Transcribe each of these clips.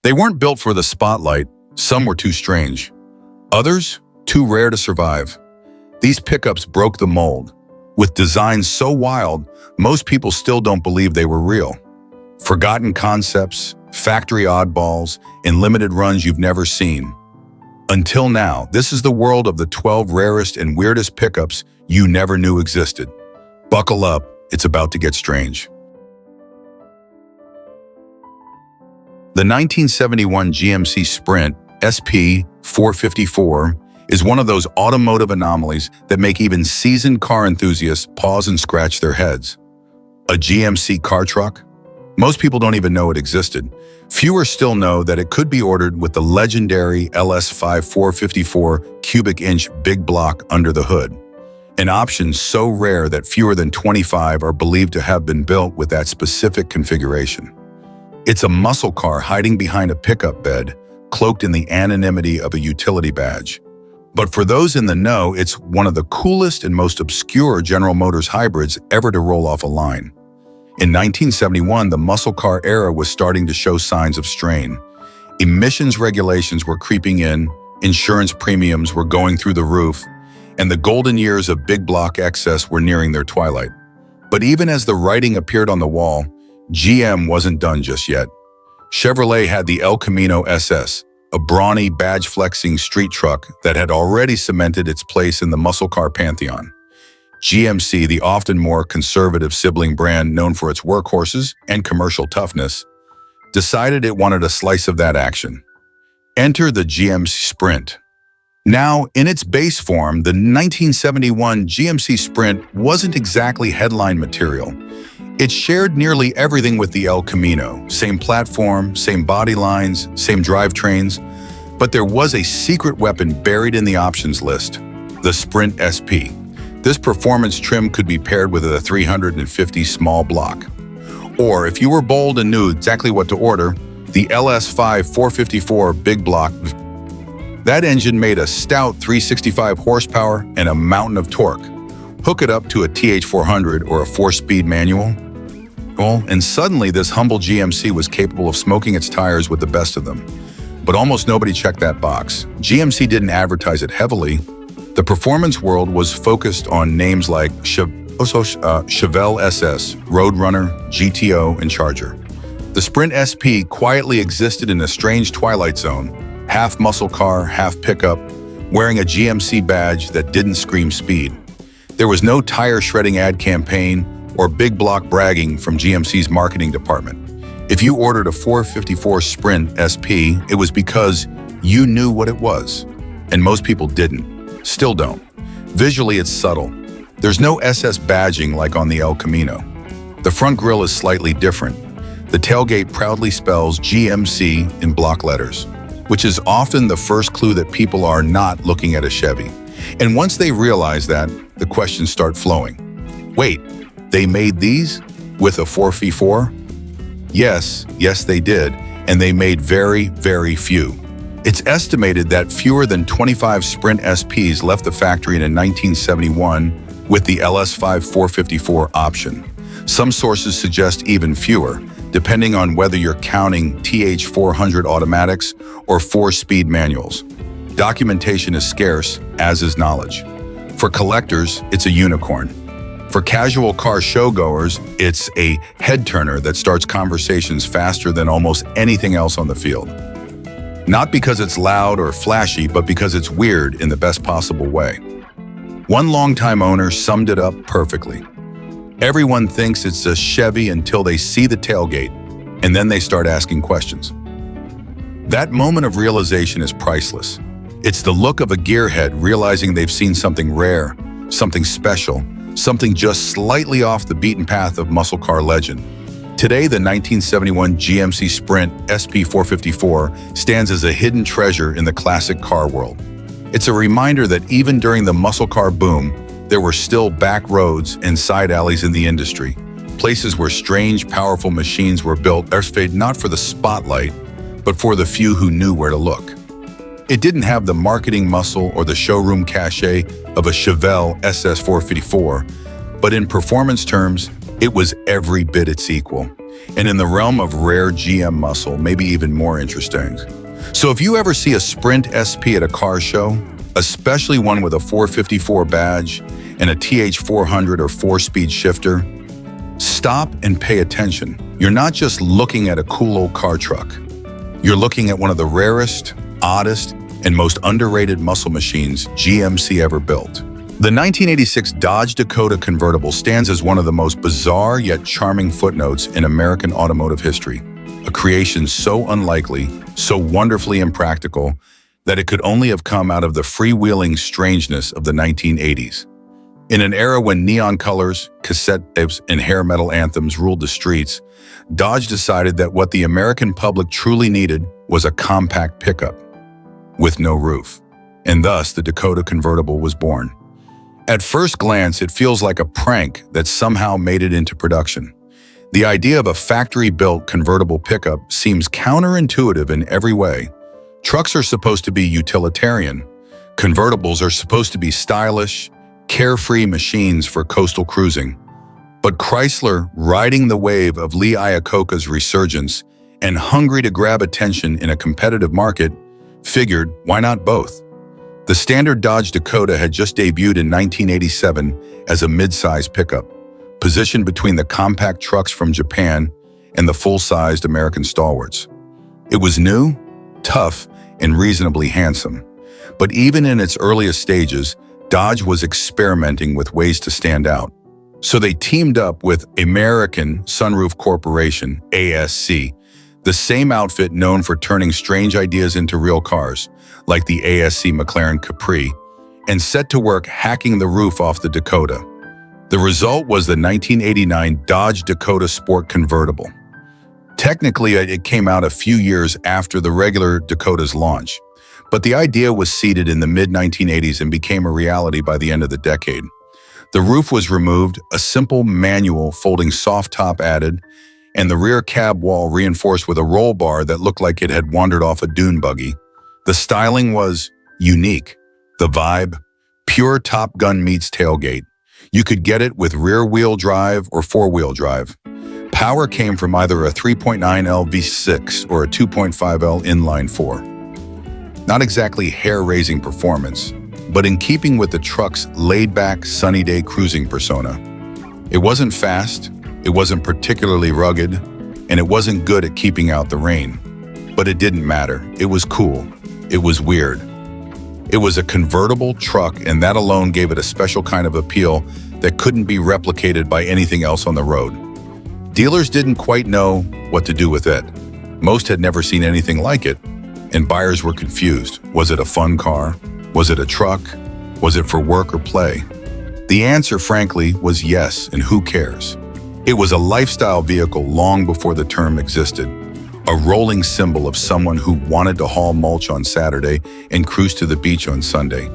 They weren't built for the spotlight. Some were too strange. Others, too rare to survive. These pickups broke the mold. With designs so wild, most people still don't believe they were real. Forgotten concepts, factory oddballs, and limited runs you've never seen. Until now, this is the world of the 12 rarest and weirdest pickups you never knew existed. Buckle up, it's about to get strange. The 1971 GMC Sprint SP454 is one of those automotive anomalies that make even seasoned car enthusiasts pause and scratch their heads. A GMC car truck? Most people don't even know it existed. Fewer still know that it could be ordered with the legendary LS5454 cubic inch big block under the hood. An option so rare that fewer than 25 are believed to have been built with that specific configuration. It's a muscle car hiding behind a pickup bed, cloaked in the anonymity of a utility badge. But for those in the know, it's one of the coolest and most obscure General Motors hybrids ever to roll off a line. In 1971, the muscle car era was starting to show signs of strain. Emissions regulations were creeping in, insurance premiums were going through the roof, and the golden years of big block excess were nearing their twilight. But even as the writing appeared on the wall, GM wasn't done just yet. Chevrolet had the El Camino SS, a brawny, badge-flexing street truck that had already cemented its place in the muscle car pantheon. GMC, the often more conservative sibling brand known for its workhorses and commercial toughness, decided it wanted a slice of that action. Enter the GMC Sprint. Now, in its base form, the 1971 GMC Sprint wasn't exactly headline material. It shared nearly everything with the El Camino, same platform, same body lines, same drivetrains, but there was a secret weapon buried in the options list, the Sprint SP. This performance trim could be paired with a 350 small block. Or, if you were bold and knew exactly what to order, the LS5454 big block. That engine made a stout 365 horsepower and a mountain of torque. Hook it up to a TH400 or a 4-speed manual. Well, and suddenly this humble GMC was capable of smoking its tires with the best of them. But almost nobody checked that box. GMC didn't advertise it heavily. The performance world was focused on names like Chevrolet SS, Roadrunner, GTO, and Charger. The Sprint SP quietly existed in a strange twilight zone, half muscle car, half pickup, wearing a GMC badge that didn't scream speed. There was no tire shredding ad campaign or big block bragging from GMC's marketing department. If you ordered a 454 Sprint SP, it was because you knew what it was. And most people didn't. Still don't. Visually, it's subtle. There's no SS badging like on the El Camino. The front grille is slightly different. The tailgate proudly spells GMC in block letters, which is often the first clue that people are not looking at a Chevy. And once they realize that, the questions start flowing. Wait, they made these with a 454? Yes, they did, and they made very, very few. It's estimated that fewer than 25 Sprint SPs left the factory in 1971 with the LS5454 option. Some sources suggest even fewer, depending on whether you're counting TH400 automatics or 4-speed manuals. Documentation is scarce, as is knowledge. For collectors, it's a unicorn. For casual car showgoers, it's a head-turner that starts conversations faster than almost anything else on the field. Not because it's loud or flashy, but because it's weird in the best possible way. One longtime owner summed it up perfectly. Everyone thinks it's a Chevy until they see the tailgate, and then they start asking questions. That moment of realization is priceless. It's the look of a gearhead realizing they've seen something rare, something special, something just slightly off the beaten path of muscle car legend. Today, the 1971 GMC Sprint SP454 stands as a hidden treasure in the classic car world. It's a reminder that even during the muscle car boom, there were still back roads and side alleys in the industry, places where strange, powerful machines were built not for the spotlight, but for the few who knew where to look. It didn't have the marketing muscle or the showroom cachet of a Chevrolet SS454, but in performance terms, it was every bit its equal. And in the realm of rare GM muscle, maybe even more interesting. So if you ever see a Sprint SP at a car show, especially one with a 454 badge and a TH400 or 4-speed shifter, stop and pay attention. You're not just looking at a cool old car truck. You're looking at one of the rarest, oddest, and most underrated muscle machines GMC ever built. The 1986 Dodge Dakota Convertible stands as one of the most bizarre yet charming footnotes in American automotive history. A creation so unlikely, so wonderfully impractical, that it could only have come out of the freewheeling strangeness of the 1980s. In an era when neon colors, cassette tapes, and hair metal anthems ruled the streets, Dodge decided that what the American public truly needed was a compact pickup with no roof. And thus, the Dakota Convertible was born. At first glance, it feels like a prank that somehow made it into production. The idea of a factory-built convertible pickup seems counterintuitive in every way. Trucks are supposed to be utilitarian. Convertibles are supposed to be stylish, carefree machines for coastal cruising. But Chrysler, riding the wave of Lee Iacocca's resurgence and hungry to grab attention in a competitive market, figured, why not both? The standard Dodge Dakota had just debuted in 1987 as a mid-size pickup, positioned between the compact trucks from Japan and the full-sized American stalwarts. It was new, tough, and reasonably handsome. But even in its earliest stages, Dodge was experimenting with ways to stand out. So they teamed up with American Sunroof Corporation, ASC, the same outfit known for turning strange ideas into real cars, like the ASC McLaren Capri, and set to work hacking the roof off the Dakota. The result was the 1989 Dodge Dakota Sport Convertible. Technically, it came out a few years after the regular Dakota's launch, but the idea was seeded in the mid-1980s and became a reality by the end of the decade. The roof was removed, a simple manual folding soft top added, and the rear cab wall reinforced with a roll bar that looked like it had wandered off a dune buggy. The styling was unique. The vibe, pure Top Gun meets tailgate. You could get it with rear-wheel drive or four-wheel drive. Power came from either a 3.9L V6 or a 2.5L inline-4. Not exactly hair-raising performance, but in keeping with the truck's laid-back, sunny-day cruising persona. It wasn't fast, it wasn't particularly rugged, and it wasn't good at keeping out the rain. But it didn't matter. It was cool. It was weird. It was a convertible truck, and that alone gave it a special kind of appeal that couldn't be replicated by anything else on the road. Dealers didn't quite know what to do with it. Most had never seen anything like it, and buyers were confused. Was it a fun car? Was it a truck? Was it for work or play? The answer, frankly, was yes, and who cares? It was a lifestyle vehicle long before the term existed, a rolling symbol of someone who wanted to haul mulch on Saturday and cruise to the beach on Sunday,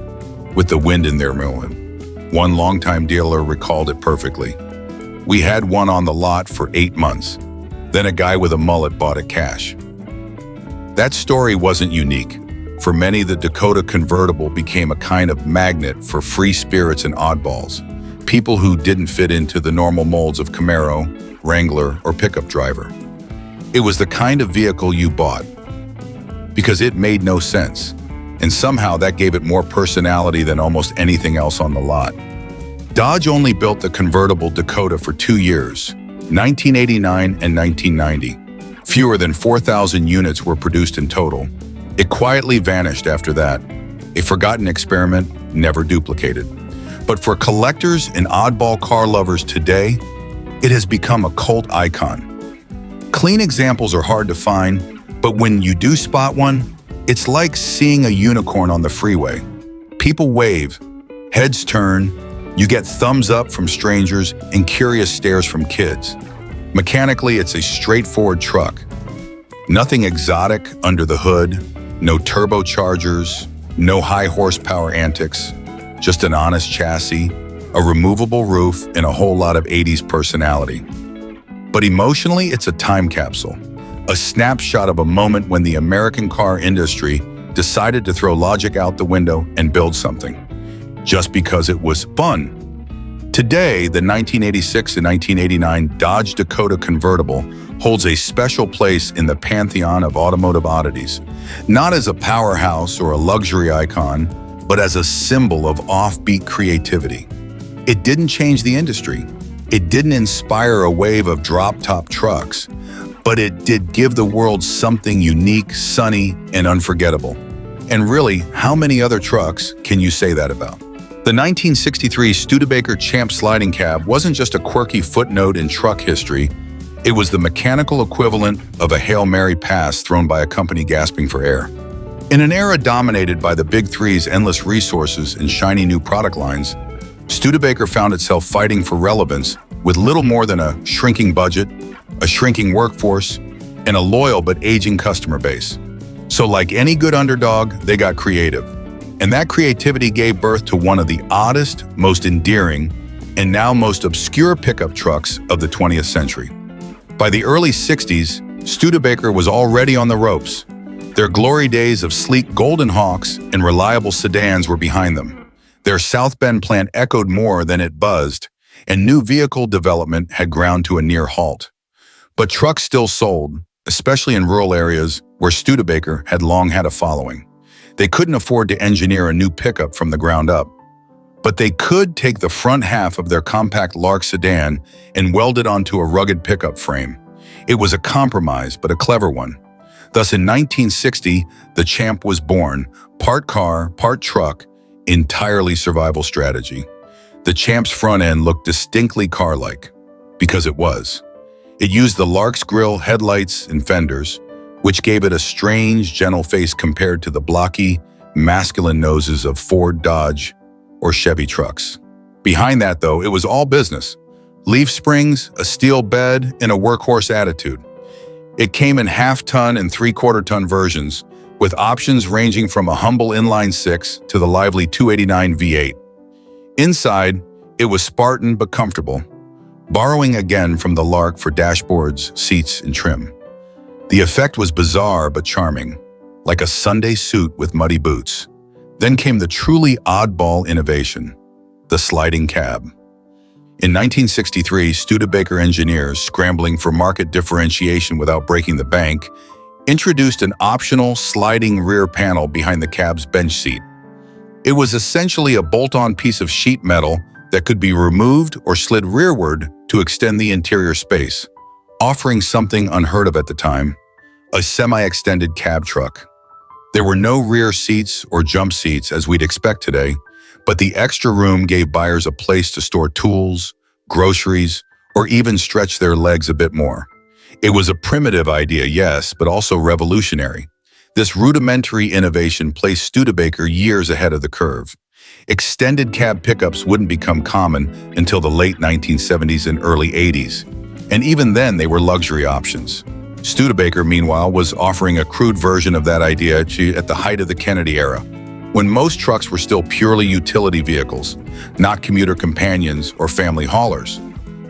with the wind in their million. One longtime dealer recalled it perfectly. We had one on the lot for 8 months. Then a guy with a mullet bought it cash. That story wasn't unique. For many, the Dakota Convertible became a kind of magnet for free spirits and oddballs, people who didn't fit into the normal molds of Camaro, Wrangler, or pickup driver. It was the kind of vehicle you bought because it made no sense, and somehow that gave it more personality than almost anything else on the lot. Dodge only built the convertible Dakota for 2 years, 1989 and 1990. Fewer than 4,000 units were produced in total. It quietly vanished after that, a forgotten experiment never duplicated. But for collectors and oddball car lovers today, it has become a cult icon. Clean examples are hard to find, but when you do spot one, it's like seeing a unicorn on the freeway. People wave, heads turn, you get thumbs up from strangers and curious stares from kids. Mechanically, it's a straightforward truck. Nothing exotic under the hood, no turbochargers, no high horsepower antics, just an honest chassis, a removable roof, and a whole lot of 80s personality. But emotionally, it's a time capsule, a snapshot of a moment when the American car industry decided to throw logic out the window and build something, just because it was fun. Today, the 1986 and 1989 Dodge Dakota Convertible holds a special place in the pantheon of automotive oddities, not as a powerhouse or a luxury icon, but as a symbol of offbeat creativity. It didn't change the industry. It didn't inspire a wave of drop-top trucks, but it did give the world something unique, sunny, and unforgettable. And really, how many other trucks can you say that about? The 1963 Studebaker Champ sliding cab wasn't just a quirky footnote in truck history, it was the mechanical equivalent of a Hail Mary pass thrown by a company gasping for air. In an era dominated by the Big Three's endless resources and shiny new product lines, Studebaker found itself fighting for relevance with little more than a shrinking budget, a shrinking workforce, and a loyal but aging customer base. So like any good underdog, they got creative. And that creativity gave birth to one of the oddest, most endearing, and now most obscure pickup trucks of the 20th century. By the early 60s, Studebaker was already on the ropes. Their glory days of sleek Golden Hawks and reliable sedans were behind them. Their South Bend plant echoed more than it buzzed, and new vehicle development had ground to a near halt. But trucks still sold, especially in rural areas where Studebaker had long had a following. They couldn't afford to engineer a new pickup from the ground up, but they could take the front half of their compact Lark sedan and weld it onto a rugged pickup frame. It was a compromise, but a clever one. Thus, in 1960, the Champ was born, part car, part truck, entirely survival strategy. The Champ's front end looked distinctly car-like, because it was. It used the Lark's grille, headlights, and fenders, which gave it a strange, gentle face compared to the blocky, masculine noses of Ford, Dodge, or Chevy trucks. Behind that, though, it was all business. Leaf springs, a steel bed, and a workhorse attitude. It came in half-ton and three-quarter-ton versions, with options ranging from a humble inline-six to the lively 289 V8. Inside, it was Spartan but comfortable, borrowing again from the Lark for dashboards, seats, and trim. The effect was bizarre but charming, like a Sunday suit with muddy boots. Then came the truly oddball innovation, the sliding cab. In 1963, Studebaker engineers, scrambling for market differentiation without breaking the bank, introduced an optional sliding rear panel behind the cab's bench seat. It was essentially a bolt-on piece of sheet metal that could be removed or slid rearward to extend the interior space, offering something unheard of at the time, a semi-extended cab truck. There were no rear seats or jump seats as we'd expect today, but the extra room gave buyers a place to store tools, groceries, or even stretch their legs a bit more. It was a primitive idea, yes, but also revolutionary. This rudimentary innovation placed Studebaker years ahead of the curve. Extended cab pickups wouldn't become common until the late 1970s and early 80s, and even then they were luxury options. Studebaker, meanwhile, was offering a crude version of that idea at the height of the Kennedy era, when most trucks were still purely utility vehicles, not commuter companions or family haulers.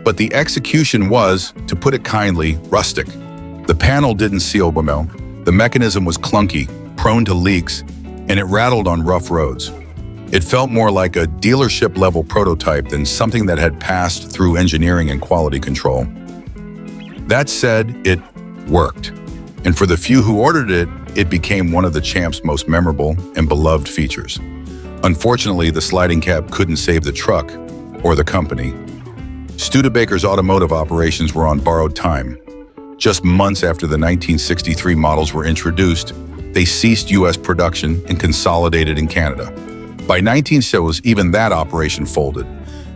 But the execution was, to put it kindly, rustic. The panel didn't seal well, the mechanism was clunky, prone to leaks, and it rattled on rough roads. It felt more like a dealership-level prototype than something that had passed through engineering and quality control. That said, it worked. And for the few who ordered it, it became one of the Champ's most memorable and beloved features. Unfortunately, the sliding cab couldn't save the truck or the company. Studebaker's automotive operations were on borrowed time. Just months after the 1963 models were introduced, they ceased U.S. production and consolidated in Canada. By 1970s, even that operation folded.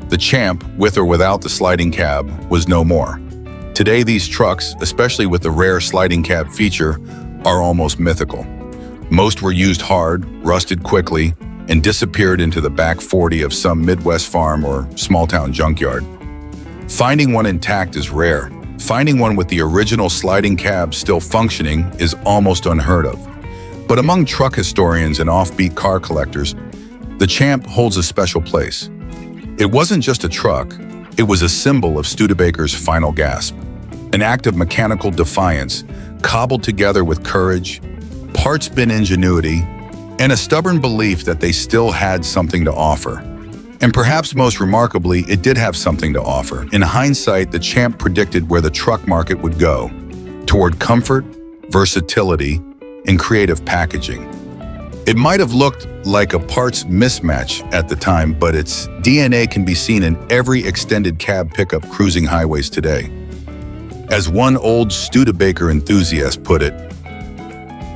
The Champ, with or without the sliding cab, was no more. Today, these trucks, especially with the rare sliding cab feature, are almost mythical. Most were used hard, rusted quickly, and disappeared into the back 40 of some Midwest farm or small-town junkyard. Finding one intact is rare. Finding one with the original sliding cab still functioning is almost unheard of. But among truck historians and offbeat car collectors, the Champ holds a special place. It wasn't just a truck, it was a symbol of Studebaker's final gasp. An act of mechanical defiance, cobbled together with courage, parts bin ingenuity, and a stubborn belief that they still had something to offer. And perhaps most remarkably, it did have something to offer. In hindsight, the Champ predicted where the truck market would go. toward comfort, versatility, and creative packaging. It might have looked like a parts mismatch at the time, but its DNA can be seen in every extended cab pickup cruising highways today. As one old Studebaker enthusiast put it,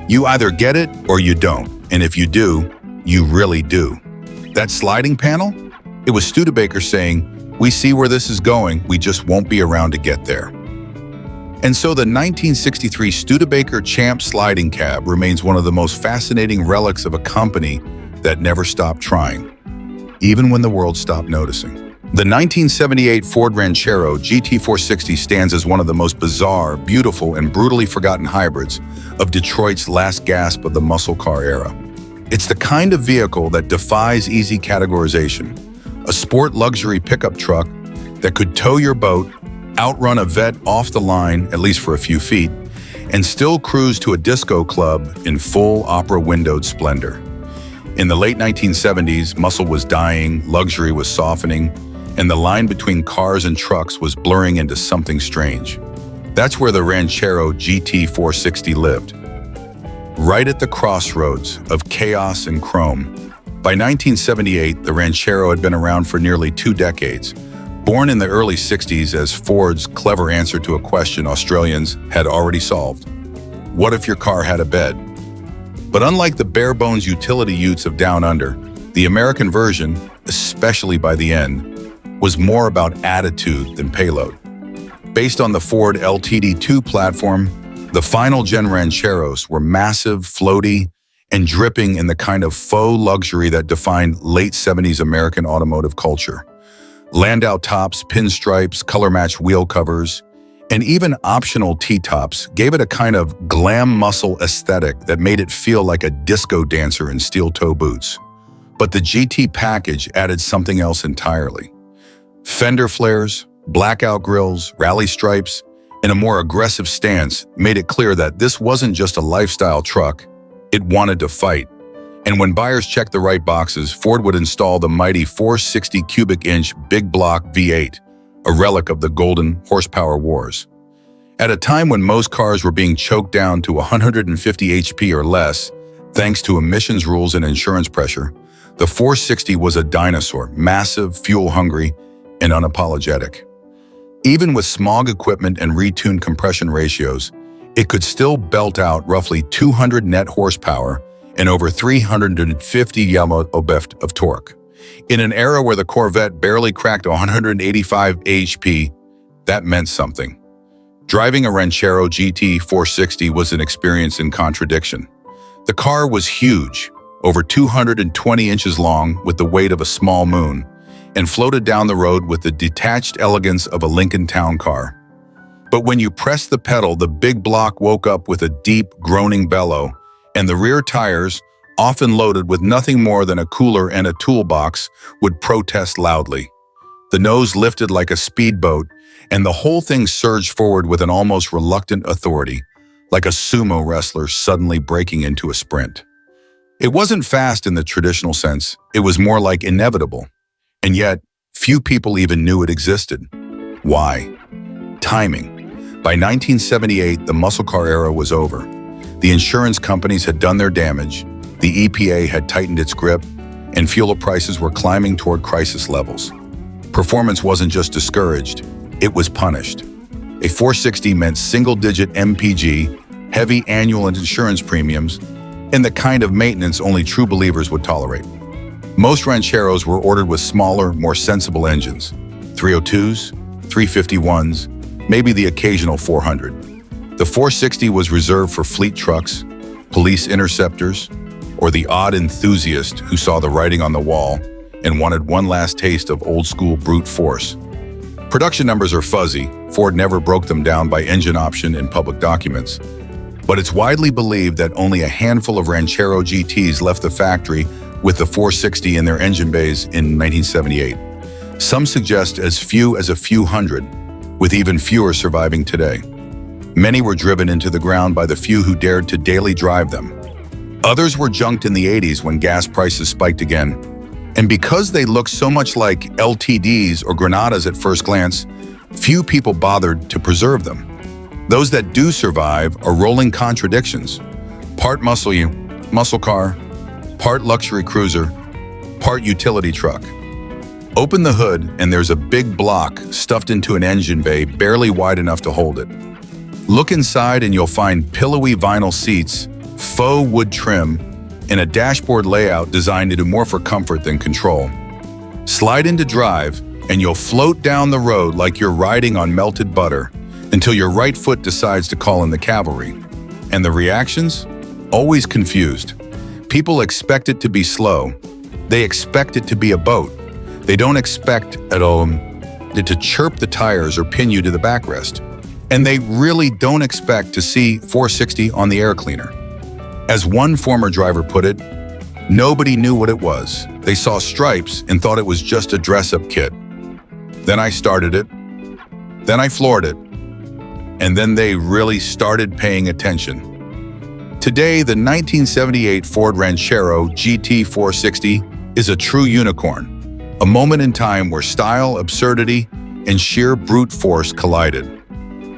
"You either get it or you don't, and if you do, you really do." That sliding panel? It was Studebaker saying, "We see where this is going, we just won't be around to get there." And so the 1963 Studebaker Champ sliding cab remains one of the most fascinating relics of a company that never stopped trying, even when the world stopped noticing. The 1978 Ford Ranchero GT 460 stands as one of the most bizarre, beautiful, and brutally forgotten hybrids of Detroit's last gasp of the muscle car era. It's the kind of vehicle that defies easy categorization, a sport luxury pickup truck that could tow your boat, outrun a vet off the line, at least for a few feet, and still cruise to a disco club in full opera-windowed splendor. In the late 1970s, muscle was dying, luxury was softening, and the line between cars and trucks was blurring into something strange. That's where the Ranchero GT 460 lived, right at the crossroads of chaos and chrome. By 1978, the Ranchero had been around for nearly 2 decades, born in the early 60s as Ford's clever answer to a question Australians had already solved. What if your car had a bed? But unlike the bare-bones utility utes of Down Under, the American version, especially by the end, was more about attitude than payload. Based on the Ford LTD2 platform, the final-gen Rancheros were massive, floaty, and dripping in the kind of faux luxury that defined late 70s American automotive culture. Landau tops, pinstripes, color-matched wheel covers, and even optional T-tops gave it a kind of glam muscle aesthetic that made it feel like a disco dancer in steel-toe boots. But the GT package added something else entirely. Fender flares, blackout grills, rally stripes, and a more aggressive stance made it clear that this wasn't just a lifestyle truck, it wanted to fight. And when buyers checked the right boxes, Ford would install the mighty 460 cubic inch big block V8, a relic of the golden horsepower wars. At a time when most cars were being choked down to 150 HP or less, thanks to emissions rules and insurance pressure, the 460 was a dinosaur, massive, fuel-hungry, and unapologetic. Even with smog equipment and retuned compression ratios, it could still belt out roughly 200 net horsepower and over 350 Nm of torque. In an era where the Corvette barely cracked 185 HP, that meant something. Driving a Ranchero GT 460 was an experience in contradiction. The car was huge, over 220 inches long with the weight of a small moon, and floated down the road with the detached elegance of a Lincoln Town Car. But when you pressed the pedal, the big block woke up with a deep, groaning bellow, and the rear tires, often loaded with nothing more than a cooler and a toolbox, would protest loudly. The nose lifted like a speedboat, and the whole thing surged forward with an almost reluctant authority, like a sumo wrestler suddenly breaking into a sprint. It wasn't fast in the traditional sense, it was more like inevitable. And yet, few people even knew it existed. Why? Timing. By 1978, the muscle car era was over. The insurance companies had done their damage, the EPA had tightened its grip, and fuel prices were climbing toward crisis levels. Performance wasn't just discouraged, it was punished. A 460 meant single-digit MPG, heavy annual insurance premiums, and the kind of maintenance only true believers would tolerate. Most Rancheros were ordered with smaller, more sensible engines, 302s, 351s, maybe the occasional 400. The 460 was reserved for fleet trucks, police interceptors, or the odd enthusiast who saw the writing on the wall and wanted one last taste of old-school brute force. Production numbers are fuzzy. Ford never broke them down by engine option in public documents. But it's widely believed that only a handful of Ranchero GTs left the factory with the 460 in their engine bays in 1978. Some suggest as few as a few hundred, with even fewer surviving today. Many were driven into the ground by the few who dared to daily drive them. Others were junked in the 80s when gas prices spiked again. And because they looked so much like LTDs or Granadas at first glance, few people bothered to preserve them. Those that do survive are rolling contradictions. Part muscle car, part luxury cruiser, part utility truck. Open the hood and there's a big block stuffed into an engine bay barely wide enough to hold it. Look inside and you'll find pillowy vinyl seats, faux wood trim, and a dashboard layout designed to do more for comfort than control. Slide into drive and you'll float down the road like you're riding on melted butter until your right foot decides to call in the cavalry. And the reactions? Always confused. People expect it to be slow. They expect it to be a boat. They don't expect at all it to chirp the tires or pin you to the backrest. And they really don't expect to see 460 on the air cleaner. As one former driver put it, nobody knew what it was. They saw stripes and thought it was just a dress-up kit. Then I started it. Then I floored it. And then they really started paying attention. Today, the 1978 Ford Ranchero GT 460 is a true unicorn. A moment in time where style, absurdity, and sheer brute force collided.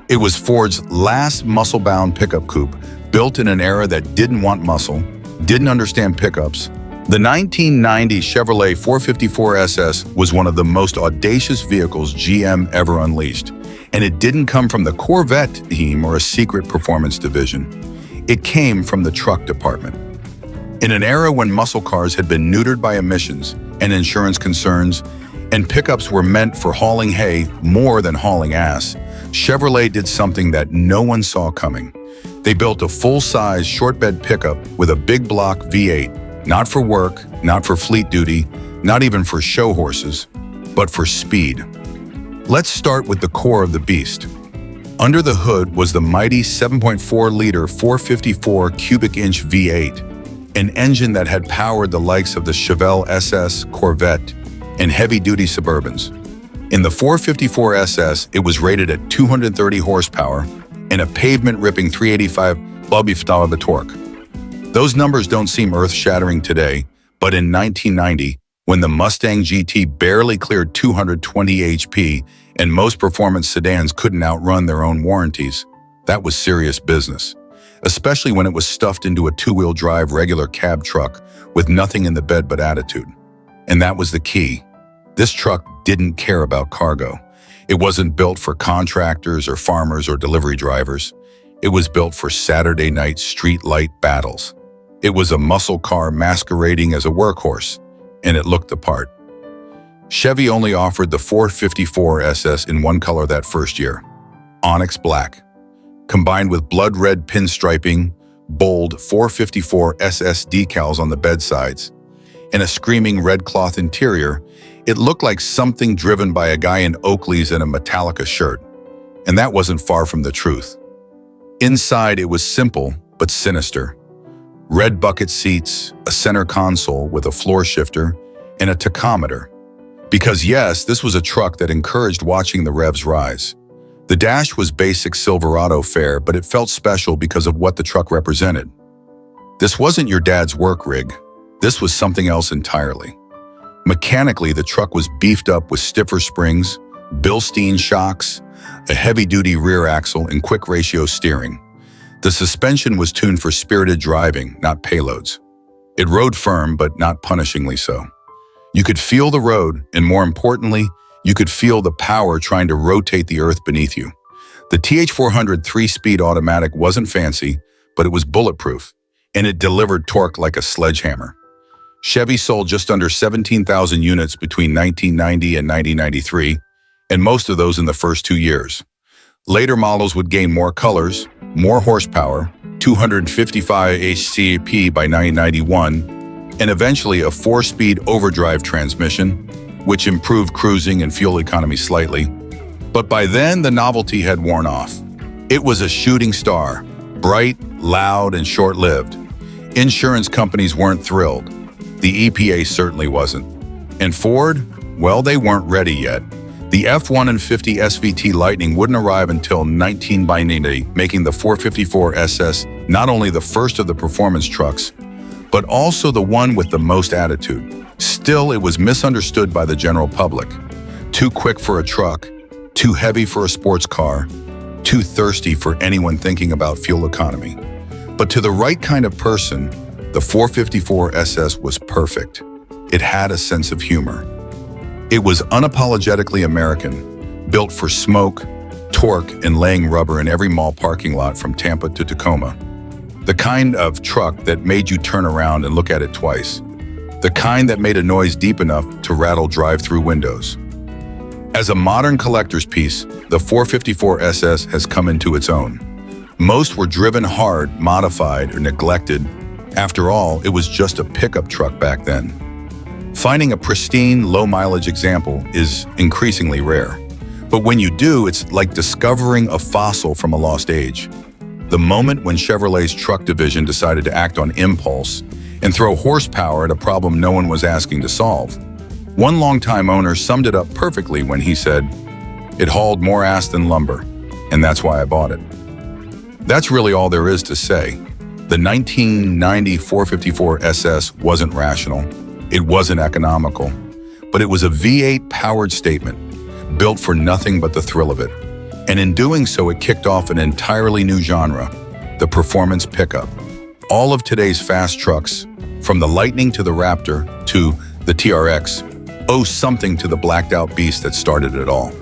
It was Ford's last muscle-bound pickup coupe, built in an era that didn't want muscle, didn't understand pickups. The 1990 Chevrolet 454 SS was one of the most audacious vehicles GM ever unleashed, and it didn't come from the Corvette team or a secret performance division. It came from the truck department. In an era when muscle cars had been neutered by emissions and insurance concerns, and pickups were meant for hauling hay more than hauling ass, Chevrolet did something that no one saw coming. They built a full-size short-bed pickup with a big block V8, not for work, not for fleet duty, not even for show horses, but for speed. Let's start with the core of the beast. Under the hood was the mighty 7.4-liter 454 cubic inch V8, an engine that had powered the likes of the Chevrolet SS, Corvette, and heavy-duty Suburbans. In the 454 SS, it was rated at 230 horsepower and a pavement-ripping 385 lb-of torque. Those numbers don't seem earth-shattering today, but in 1990, when the Mustang GT barely cleared 220 HP and most performance sedans couldn't outrun their own warranties, that was serious business. Especially when it was stuffed into a two-wheel drive regular cab truck with nothing in the bed but attitude. And that was the key. This truck didn't care about cargo. It wasn't built for contractors or farmers or delivery drivers. It was built for Saturday night street light battles. It was a muscle car masquerading as a workhorse, and it looked the part. Chevy only offered the 454 SS in one color that first year, onyx black. Combined with blood red pinstriping, bold 454 SS decals on the bedsides, and a screaming red cloth interior, it looked like something driven by a guy in Oakley's and a Metallica shirt. And that wasn't far from the truth. Inside, it was simple but sinister. Red bucket seats, a center console with a floor shifter, and a tachometer. Because yes, this was a truck that encouraged watching the revs rise. The dash was basic Silverado fare, but it felt special because of what the truck represented. This wasn't your dad's work rig. This was something else entirely. Mechanically, the truck was beefed up with stiffer springs, Bilstein shocks, a heavy-duty rear axle, and quick ratio steering. The suspension was tuned for spirited driving, not payloads. It rode firm, but not punishingly so. You could feel the road, and more importantly, you could feel the power trying to rotate the earth beneath you. The TH400 3-speed automatic wasn't fancy, but it was bulletproof, and it delivered torque like a sledgehammer. Chevy sold just under 17,000 units between 1990 and 1993, and most of those in the first 2 years. Later models would gain more colors, more horsepower, 255 HP by 1991, and eventually a 4-speed overdrive transmission, which improved cruising and fuel economy slightly. But by then, the novelty had worn off. It was a shooting star, bright, loud, and short-lived. Insurance companies weren't thrilled. The EPA certainly wasn't. And Ford, well, they weren't ready yet. The F-150 SVT Lightning wouldn't arrive until 1990, making the 454 SS not only the first of the performance trucks, but also the one with the most attitude. Still, it was misunderstood by the general public. Too quick for a truck, too heavy for a sports car, too thirsty for anyone thinking about fuel economy. But to the right kind of person, the 454 SS was perfect. It had a sense of humor. It was unapologetically American, built for smoke, torque, and laying rubber in every mall parking lot from Tampa to Tacoma. The kind of truck that made you turn around and look at it twice. The kind that made a noise deep enough to rattle drive-through windows. As a modern collector's piece, the 454 SS has come into its own. Most were driven hard, modified, or neglected. After all, it was just a pickup truck back then. Finding a pristine, low-mileage example is increasingly rare. But when you do, it's like discovering a fossil from a lost age. The moment when Chevrolet's truck division decided to act on impulse and throw horsepower at a problem no one was asking to solve. One longtime owner summed it up perfectly when he said, "It hauled more ass than lumber, and that's why I bought it." That's really all there is to say. The 1990 454 SS wasn't rational, it wasn't economical, but it was a V8-powered statement, built for nothing but the thrill of it. And in doing so, it kicked off an entirely new genre, the performance pickup. All of today's fast trucks, from the Lightning to the Raptor to the TRX, owe something to the blacked-out beast that started it all.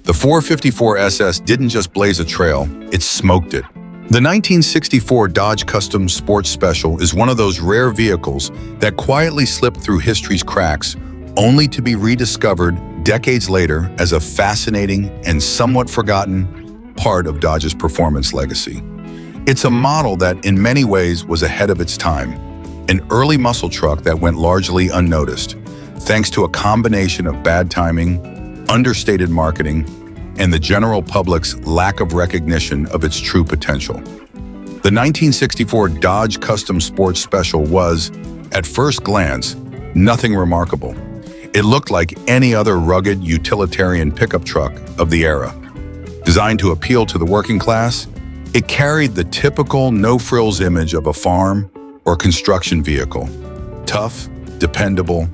The 454 SS didn't just blaze a trail, it smoked it. The 1964 Dodge Custom Sports Special is one of those rare vehicles that quietly slipped through history's cracks, only to be rediscovered decades later as a fascinating and somewhat forgotten part of Dodge's performance legacy. It's a model that, in many ways, was ahead of its time, an early muscle truck that went largely unnoticed, thanks to a combination of bad timing, understated marketing, and the general public's lack of recognition of its true potential. The 1964 Dodge Custom Sports Special was, at first glance, nothing remarkable. It looked like any other rugged utilitarian pickup truck of the era. Designed to appeal to the working class, it carried the typical no-frills image of a farm or construction vehicle. Tough, dependable,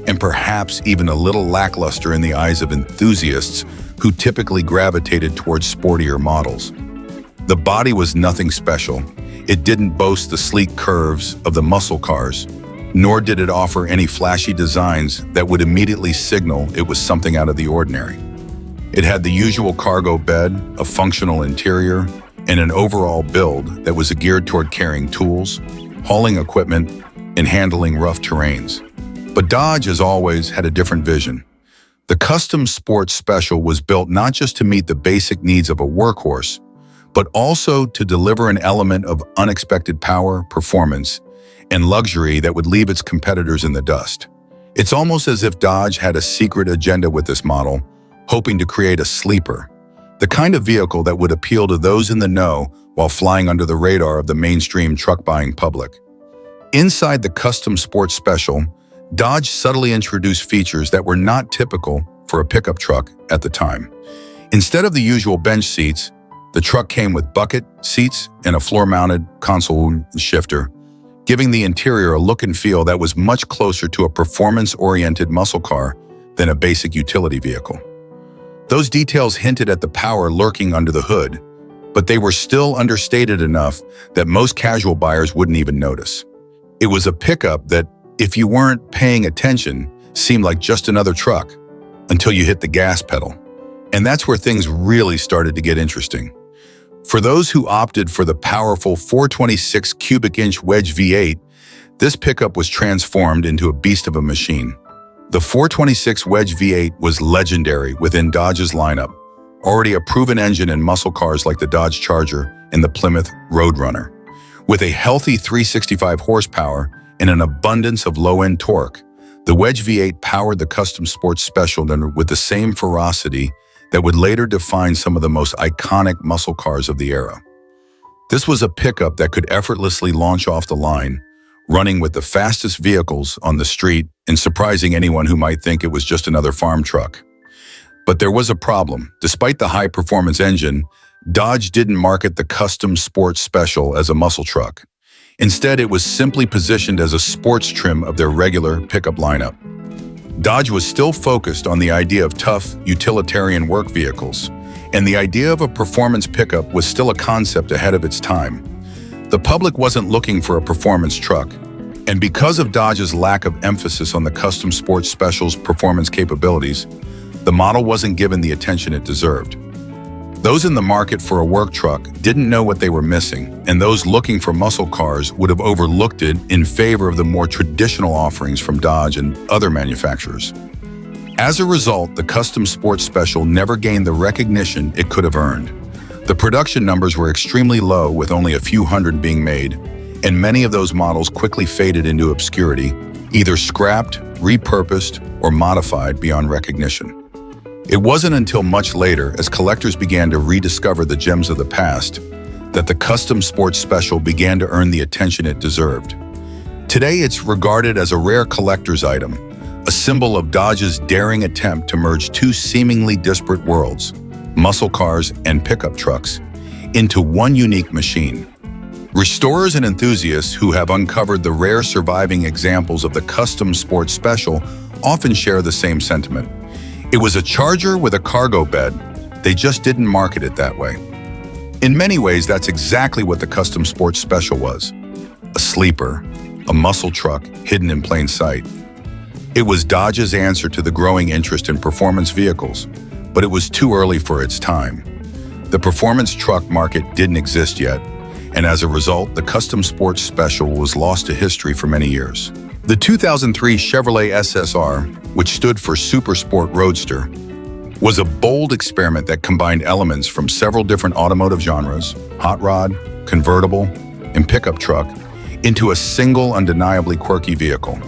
and perhaps even a little lackluster in the eyes of enthusiasts who typically gravitated towards sportier models. The body was nothing special. It didn't boast the sleek curves of the muscle cars, nor did it offer any flashy designs that would immediately signal it was something out of the ordinary. It had the usual cargo bed, a functional interior, and an overall build that was geared toward carrying tools, hauling equipment, and handling rough terrains. But Dodge, as always, had a different vision. The Custom Sports Special was built not just to meet the basic needs of a workhorse, but also to deliver an element of unexpected power, performance, and luxury that would leave its competitors in the dust. It's almost as if Dodge had a secret agenda with this model, hoping to create a sleeper, the kind of vehicle that would appeal to those in the know while flying under the radar of the mainstream truck-buying public. Inside the Custom Sports Special, Dodge subtly introduced features that were not typical for a pickup truck at the time. Instead of the usual bench seats, the truck came with bucket seats and a floor-mounted console shifter, giving the interior a look and feel that was much closer to a performance-oriented muscle car than a basic utility vehicle. Those details hinted at the power lurking under the hood, but they were still understated enough that most casual buyers wouldn't even notice. It was a pickup that, if you weren't paying attention, seemed like just another truck until you hit the gas pedal. And that's where things really started to get interesting. For those who opted for the powerful 426 cubic inch wedge V8, this pickup was transformed into a beast of a machine. The 426 wedge V8 was legendary within Dodge's lineup, already a proven engine in muscle cars like the Dodge Charger and the Plymouth Roadrunner. With a healthy 365 horsepower and an abundance of low-end torque, the wedge V8 powered the Custom Sports Special with the same ferocity that would later define some of the most iconic muscle cars of the era. This was a pickup that could effortlessly launch off the line, running with the fastest vehicles on the street and surprising anyone who might think it was just another farm truck. But there was a problem. Despite the high-performance engine, Dodge didn't market the Custom Sports Special as a muscle truck. Instead, it was simply positioned as a sports trim of their regular pickup lineup. Dodge was still focused on the idea of tough, utilitarian work vehicles, and the idea of a performance pickup was still a concept ahead of its time. The public wasn't looking for a performance truck, and because of Dodge's lack of emphasis on the custom sports special's performance capabilities, the model wasn't given the attention it deserved. Those in the market for a work truck didn't know what they were missing, and those looking for muscle cars would have overlooked it in favor of the more traditional offerings from Dodge and other manufacturers. As a result, the custom sports special never gained the recognition it could have earned. The production numbers were extremely low, with only a few hundred being made, and many of those models quickly faded into obscurity, either scrapped, repurposed, or modified beyond recognition. It wasn't until much later, as collectors began to rediscover the gems of the past, that the custom sports special began to earn the attention it deserved. Today, it's regarded as a rare collector's item, a symbol of Dodge's daring attempt to merge two seemingly disparate worlds, muscle cars and pickup trucks, into one unique machine. Restorers and enthusiasts who have uncovered the rare surviving examples of the custom sports special often share the same sentiment. It was a Charger with a cargo bed. They just didn't market it that way. In many ways, that's exactly what the custom sports special was. A sleeper, a muscle truck hidden in plain sight. It was Dodge's answer to the growing interest in performance vehicles, but it was too early for its time. The performance truck market didn't exist yet, and as a result, the custom sports special was lost to history for many years. The 2003 Chevrolet SSR, which stood for Super Sport Roadster, was a bold experiment that combined elements from several different automotive genres, hot rod, convertible, and pickup truck, into a single undeniably quirky vehicle.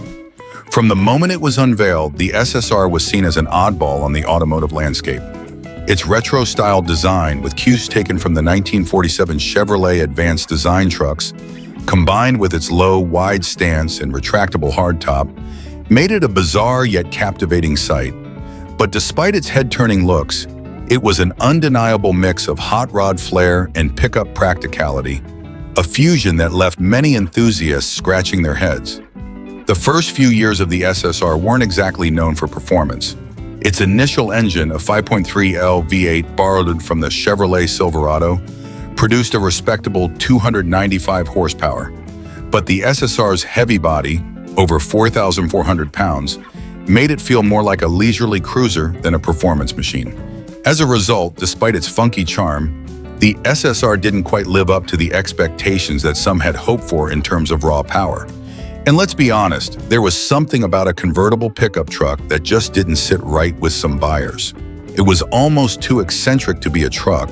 From the moment it was unveiled, the SSR was seen as an oddball on the automotive landscape. Its retro-style design, with cues taken from the 1947 Chevrolet Advanced Design trucks, combined with its low, wide stance and retractable hardtop, made it a bizarre yet captivating sight. But despite its head-turning looks, it was an undeniable mix of hot rod flair and pickup practicality, a fusion that left many enthusiasts scratching their heads. The first few years of the SSR weren't exactly known for performance. Its initial engine, a 5.3L V8 borrowed from the Chevrolet Silverado, produced a respectable 295 horsepower. But the SSR's heavy body, over 4,400 pounds, made it feel more like a leisurely cruiser than a performance machine. As a result, despite its funky charm, the SSR didn't quite live up to the expectations that some had hoped for in terms of raw power. And let's be honest, there was something about a convertible pickup truck that just didn't sit right with some buyers. It was almost too eccentric to be a truck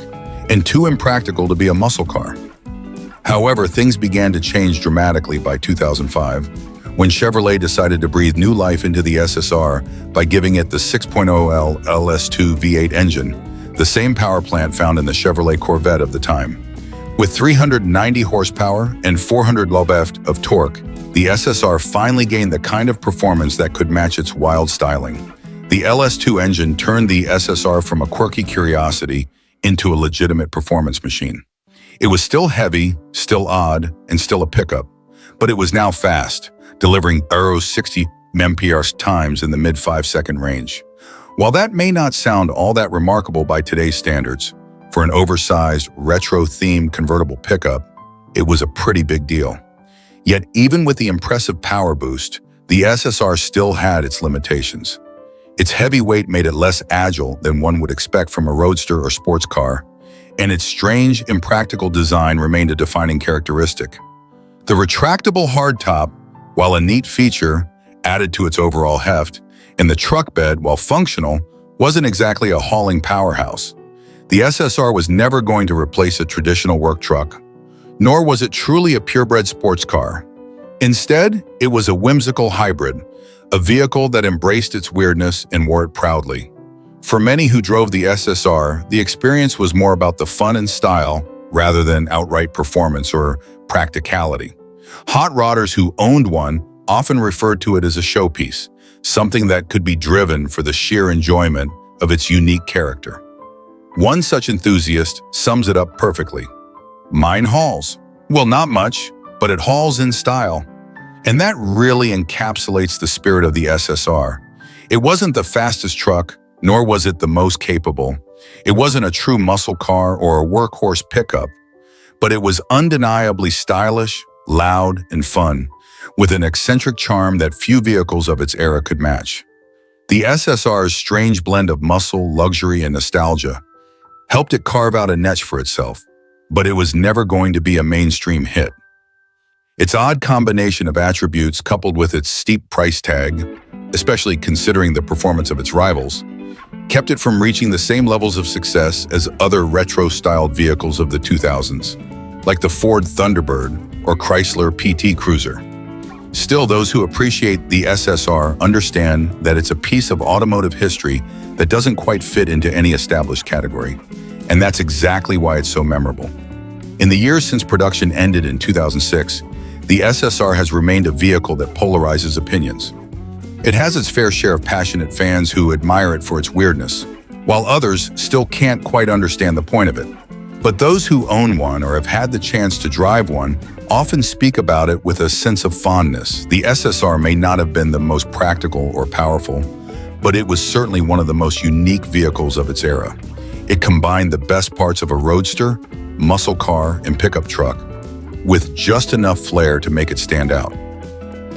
and too impractical to be a muscle car. However, things began to change dramatically by 2005, when Chevrolet decided to breathe new life into the SSR by giving it the 6.0L LS2 V8 engine, the same power plant found in the Chevrolet Corvette of the time. With 390 horsepower and 400 lb-ft of torque, the SSR finally gained the kind of performance that could match its wild styling. The LS2 engine turned the SSR from a quirky curiosity into a legitimate performance machine. It was still heavy, still odd, and still a pickup, but it was now fast, delivering 60 mph times in the mid 5-second range. While that may not sound all that remarkable by today's standards, for an oversized, retro-themed convertible pickup, it was a pretty big deal. Yet even with the impressive power boost, the SSR still had its limitations. Its heavy weight made it less agile than one would expect from a roadster or sports car, and its strange, impractical design remained a defining characteristic. The retractable hardtop, while a neat feature, added to its overall heft, and the truck bed, while functional, wasn't exactly a hauling powerhouse. The SSR was never going to replace a traditional work truck, nor was it truly a purebred sports car. Instead, it was a whimsical hybrid, a vehicle that embraced its weirdness and wore it proudly. For many who drove the SSR, the experience was more about the fun and style rather than outright performance or practicality. Hot rodders who owned one often referred to it as a showpiece, something that could be driven for the sheer enjoyment of its unique character. One such enthusiast sums it up perfectly. "Mine hauls. Well, not much, but it hauls in style." And that really encapsulates the spirit of the SSR. It wasn't the fastest truck, nor was it the most capable. It wasn't a true muscle car or a workhorse pickup, but it was undeniably stylish, loud, and fun, with an eccentric charm that few vehicles of its era could match. The SSR's strange blend of muscle, luxury, and nostalgia helped it carve out a niche for itself, but it was never going to be a mainstream hit. Its odd combination of attributes, coupled with its steep price tag, especially considering the performance of its rivals, kept it from reaching the same levels of success as other retro-styled vehicles of the 2000s, like the Ford Thunderbird or Chrysler PT Cruiser. Still, those who appreciate the SSR understand that it's a piece of automotive history that doesn't quite fit into any established category, and that's exactly why it's so memorable. In the years since production ended in 2006, the SSR has remained a vehicle that polarizes opinions. It has its fair share of passionate fans who admire it for its weirdness, while others still can't quite understand the point of it. But those who own one or have had the chance to drive one often speak about it with a sense of fondness. The SSR may not have been the most practical or powerful, but it was certainly one of the most unique vehicles of its era. It combined the best parts of a roadster, muscle car, and pickup truck, with just enough flair to make it stand out.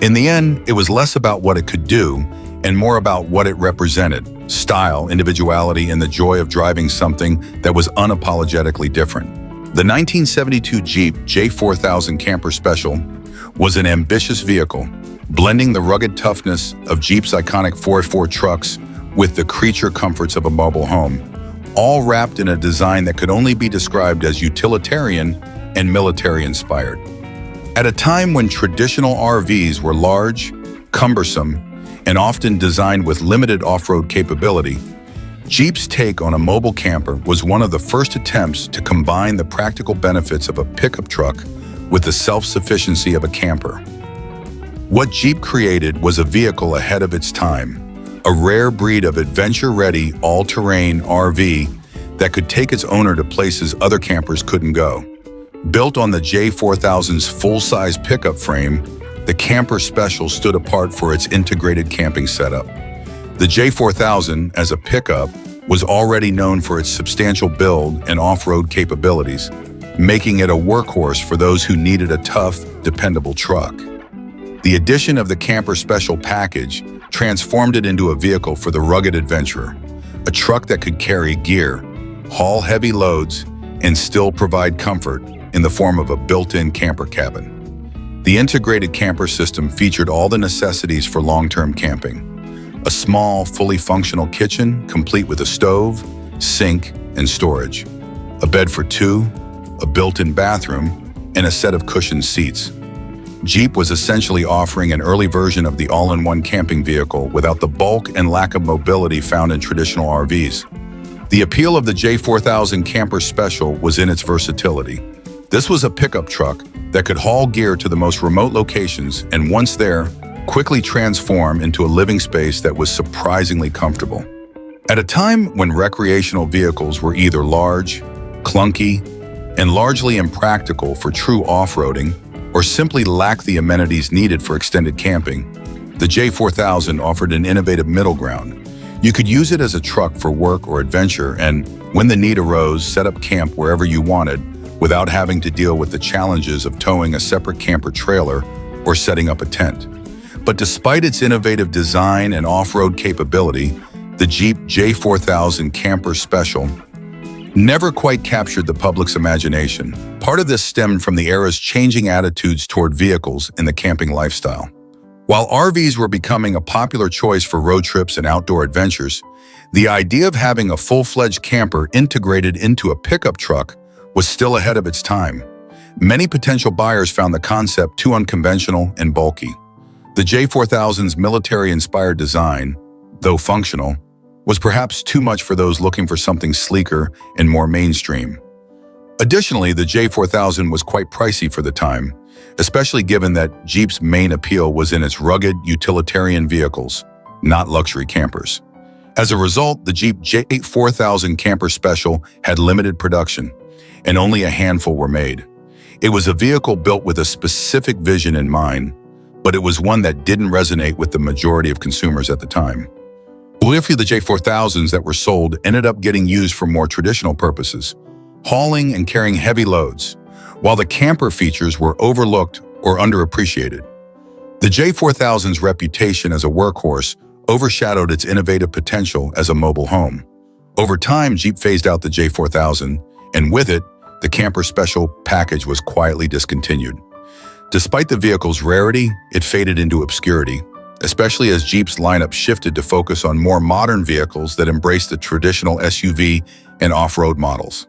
In the end, it was less about what it could do and more about what it represented: style, individuality, and the joy of driving something that was unapologetically different. The 1972 Jeep J4000 Camper Special was an ambitious vehicle, blending the rugged toughness of Jeep's iconic 4x4 trucks with the creature comforts of a mobile home, all wrapped in a design that could only be described as utilitarian and military-inspired. At a time when traditional RVs were large, cumbersome, and often designed with limited off-road capability, Jeep's take on a mobile camper was one of the first attempts to combine the practical benefits of a pickup truck with the self-sufficiency of a camper. What Jeep created was a vehicle ahead of its time, a rare breed of adventure-ready, all-terrain RV that could take its owner to places other campers couldn't go. Built on the J4000's full-size pickup frame, the Camper Special stood apart for its integrated camping setup. The J4000, as a pickup, was already known for its substantial build and off-road capabilities, making it a workhorse for those who needed a tough, dependable truck. The addition of the Camper Special package transformed it into a vehicle for the rugged adventurer, a truck that could carry gear, haul heavy loads, and still provide comfort in the form of a built-in camper cabin. The integrated camper system featured all the necessities for long-term camping: a small, fully functional kitchen complete with a stove, sink, and storage, a bed for two, a built-in bathroom, and a set of cushioned seats. Jeep was essentially offering an early version of the all-in-one camping vehicle without the bulk and lack of mobility found in traditional RVs. The appeal of the J4000 Camper Special was in its versatility. This was a pickup truck that could haul gear to the most remote locations and, once there, quickly transform into a living space that was surprisingly comfortable. At a time when recreational vehicles were either large, clunky, and largely impractical for true off-roading, or simply lacked the amenities needed for extended camping, the J4000 offered an innovative middle ground. You could use it as a truck for work or adventure and, when the need arose, set up camp wherever you wanted without having to deal with the challenges of towing a separate camper trailer or setting up a tent. But despite its innovative design and off-road capability, the Jeep J4000 Camper Special never quite captured the public's imagination. Part of this stemmed from the era's changing attitudes toward vehicles in the camping lifestyle. While RVs were becoming a popular choice for road trips and outdoor adventures, the idea of having a full-fledged camper integrated into a pickup truck was still ahead of its time. Many potential buyers found the concept too unconventional and bulky. The J4000's military-inspired design, though functional, was perhaps too much for those looking for something sleeker and more mainstream. Additionally, the J4000 was quite pricey for the time, especially given that Jeep's main appeal was in its rugged, utilitarian vehicles, not luxury campers. As a result, the Jeep J4000 Camper Special had limited production, and only a handful were made. It was a vehicle built with a specific vision in mind, but it was one that didn't resonate with the majority of consumers at the time. Well, if the J4000s that were sold ended up getting used for more traditional purposes, hauling and carrying heavy loads, while the camper features were overlooked or underappreciated. The J4000's reputation as a workhorse overshadowed its innovative potential as a mobile home. Over time, Jeep phased out the J4000, and with it, the Camper Special package was quietly discontinued. Despite the vehicle's rarity, it faded into obscurity, especially as Jeep's lineup shifted to focus on more modern vehicles that embraced the traditional SUV and off-road models.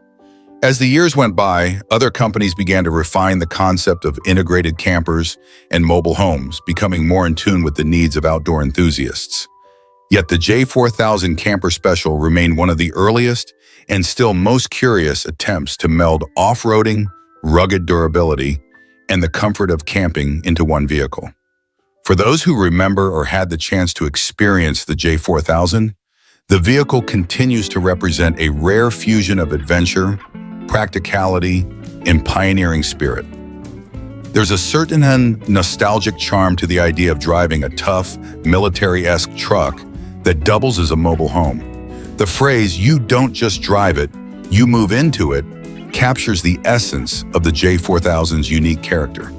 As the years went by, other companies began to refine the concept of integrated campers and mobile homes, becoming more in tune with the needs of outdoor enthusiasts. Yet the J4000 Camper Special remained one of the earliest and still most curious attempts to meld off-roading, rugged durability, and the comfort of camping into one vehicle. For those who remember or had the chance to experience the J4000, the vehicle continues to represent a rare fusion of adventure, practicality, and pioneering spirit. There's a certain nostalgic charm to the idea of driving a tough, military-esque truck that doubles as a mobile home. The phrase, "you don't just drive it, you move into it," captures the essence of the J4000's unique character.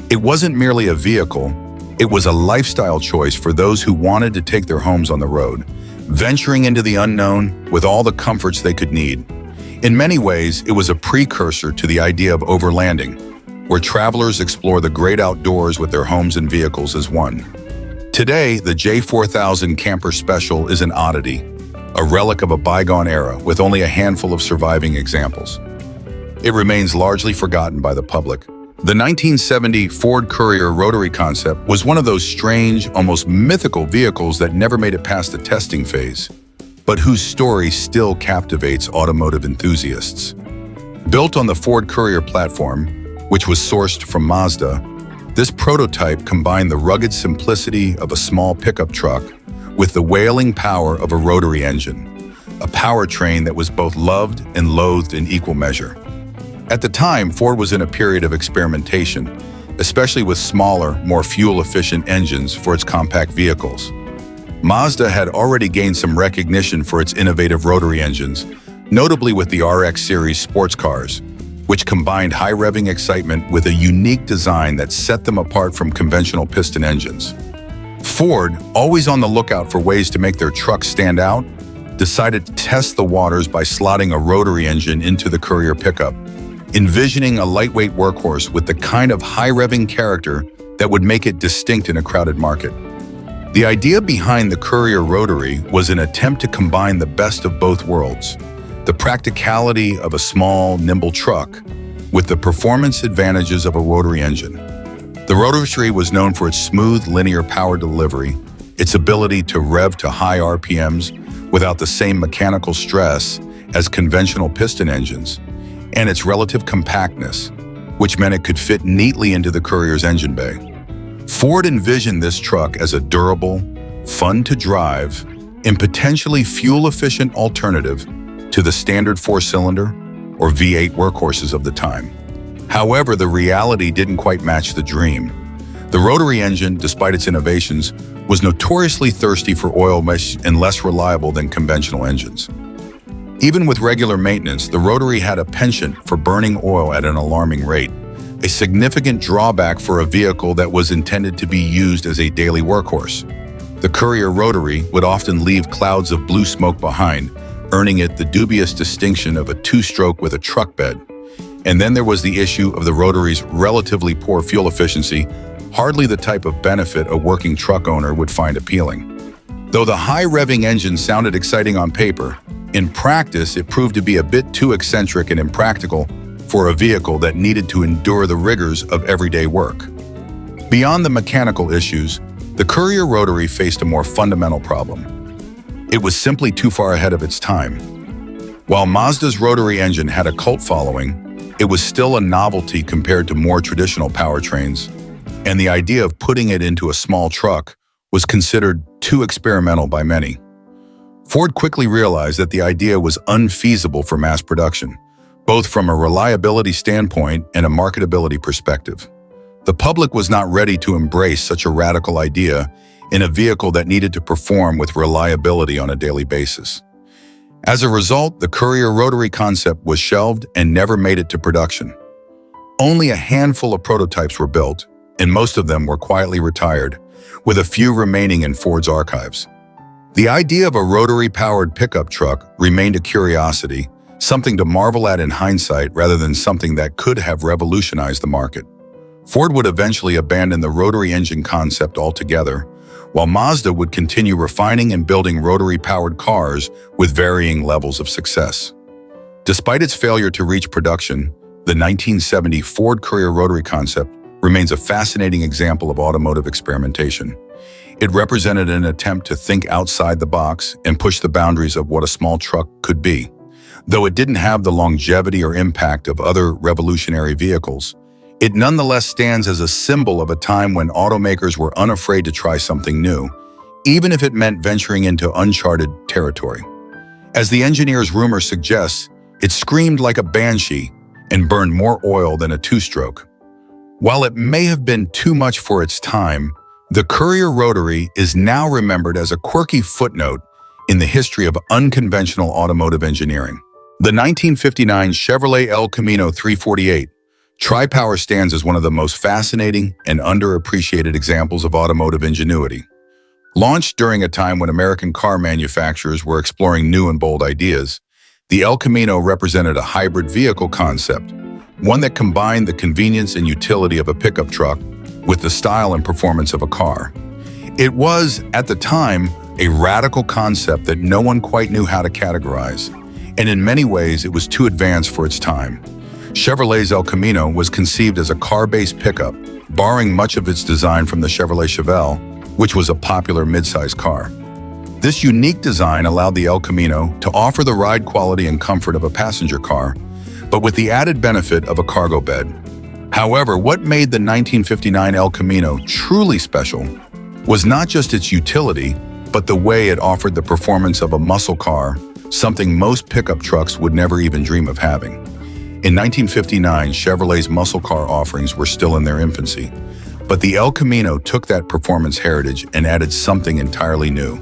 It wasn't merely a vehicle, it was a lifestyle choice for those who wanted to take their homes on the road, venturing into the unknown with all the comforts they could need. In many ways, it was a precursor to the idea of overlanding, where travelers explore the great outdoors with their homes and vehicles as one. Today, the J4000 Camper Special is an oddity, a relic of a bygone era with only a handful of surviving examples. It remains largely forgotten by the public. The 1970 Ford Courier Rotary concept was one of those strange, almost mythical vehicles that never made it past the testing phase, but whose story still captivates automotive enthusiasts. Built on the Ford Courier platform, which was sourced from Mazda, this prototype combined the rugged simplicity of a small pickup truck with the wailing power of a rotary engine, a powertrain that was both loved and loathed in equal measure. At the time, Ford was in a period of experimentation, especially with smaller, more fuel-efficient engines for its compact vehicles. Mazda had already gained some recognition for its innovative rotary engines, notably with the RX series sports cars, which combined high-revving excitement with a unique design that set them apart from conventional piston engines. Ford, always on the lookout for ways to make their trucks stand out, decided to test the waters by slotting a rotary engine into the Courier pickup, envisioning a lightweight workhorse with the kind of high-revving character that would make it distinct in a crowded market. The idea behind the Courier Rotary was an attempt to combine the best of both worlds, the practicality of a small, nimble truck with the performance advantages of a rotary engine. The Rotary was known for its smooth, linear power delivery, its ability to rev to high RPMs without the same mechanical stress as conventional piston engines, and its relative compactness, which meant it could fit neatly into the Courier's engine bay. Ford envisioned this truck as a durable, fun-to-drive, and potentially fuel-efficient alternative to the standard four-cylinder or V8 workhorses of the time. However, the reality didn't quite match the dream. The rotary engine, despite its innovations, was notoriously thirsty for oil and less reliable than conventional engines. Even with regular maintenance, the Rotary had a penchant for burning oil at an alarming rate, a significant drawback for a vehicle that was intended to be used as a daily workhorse. The Courier Rotary would often leave clouds of blue smoke behind, earning it the dubious distinction of a two-stroke with a truck bed. And then there was the issue of the Rotary's relatively poor fuel efficiency, hardly the type of benefit a working truck owner would find appealing. Though the high-revving engine sounded exciting on paper, in practice, it proved to be a bit too eccentric and impractical for a vehicle that needed to endure the rigors of everyday work. Beyond the mechanical issues, the Courier Rotary faced a more fundamental problem. It was simply too far ahead of its time. While Mazda's rotary engine had a cult following, it was still a novelty compared to more traditional powertrains, and the idea of putting it into a small truck was considered too experimental by many. Ford quickly realized that the idea was unfeasible for mass production, both from a reliability standpoint and a marketability perspective. The public was not ready to embrace such a radical idea, in a vehicle that needed to perform with reliability on a daily basis. As a result, the Courier Rotary concept was shelved and never made it to production. Only a handful of prototypes were built, and most of them were quietly retired, with a few remaining in Ford's archives. The idea of a rotary-powered pickup truck remained a curiosity, something to marvel at in hindsight rather than something that could have revolutionized the market. Ford would eventually abandon the rotary engine concept altogether, while Mazda would continue refining and building rotary-powered cars with varying levels of success. Despite its failure to reach production, the 1970 Ford Courier rotary concept remains a fascinating example of automotive experimentation. It represented an attempt to think outside the box and push the boundaries of what a small truck could be. Though it didn't have the longevity or impact of other revolutionary vehicles, it nonetheless stands as a symbol of a time when automakers were unafraid to try something new, even if it meant venturing into uncharted territory. As the engineer's rumor suggests, it screamed like a banshee and burned more oil than a two-stroke. While it may have been too much for its time, the Courier Rotary is now remembered as a quirky footnote in the history of unconventional automotive engineering. The 1959 Chevrolet El Camino 348 Tri-Power stands as one of the most fascinating and underappreciated examples of automotive ingenuity. Launched during a time when American car manufacturers were exploring new and bold ideas, the El Camino represented a hybrid vehicle concept, one that combined the convenience and utility of a pickup truck with the style and performance of a car. It was, at the time, a radical concept that no one quite knew how to categorize, and in many ways it was too advanced for its time. Chevrolet's El Camino was conceived as a car-based pickup, borrowing much of its design from the Chevrolet Chevelle, which was a popular midsize car. This unique design allowed the El Camino to offer the ride quality and comfort of a passenger car, but with the added benefit of a cargo bed. However, what made the 1959 El Camino truly special was not just its utility, but the way it offered the performance of a muscle car, something most pickup trucks would never even dream of having. In 1959, Chevrolet's muscle car offerings were still in their infancy, but the El Camino took that performance heritage and added something entirely new,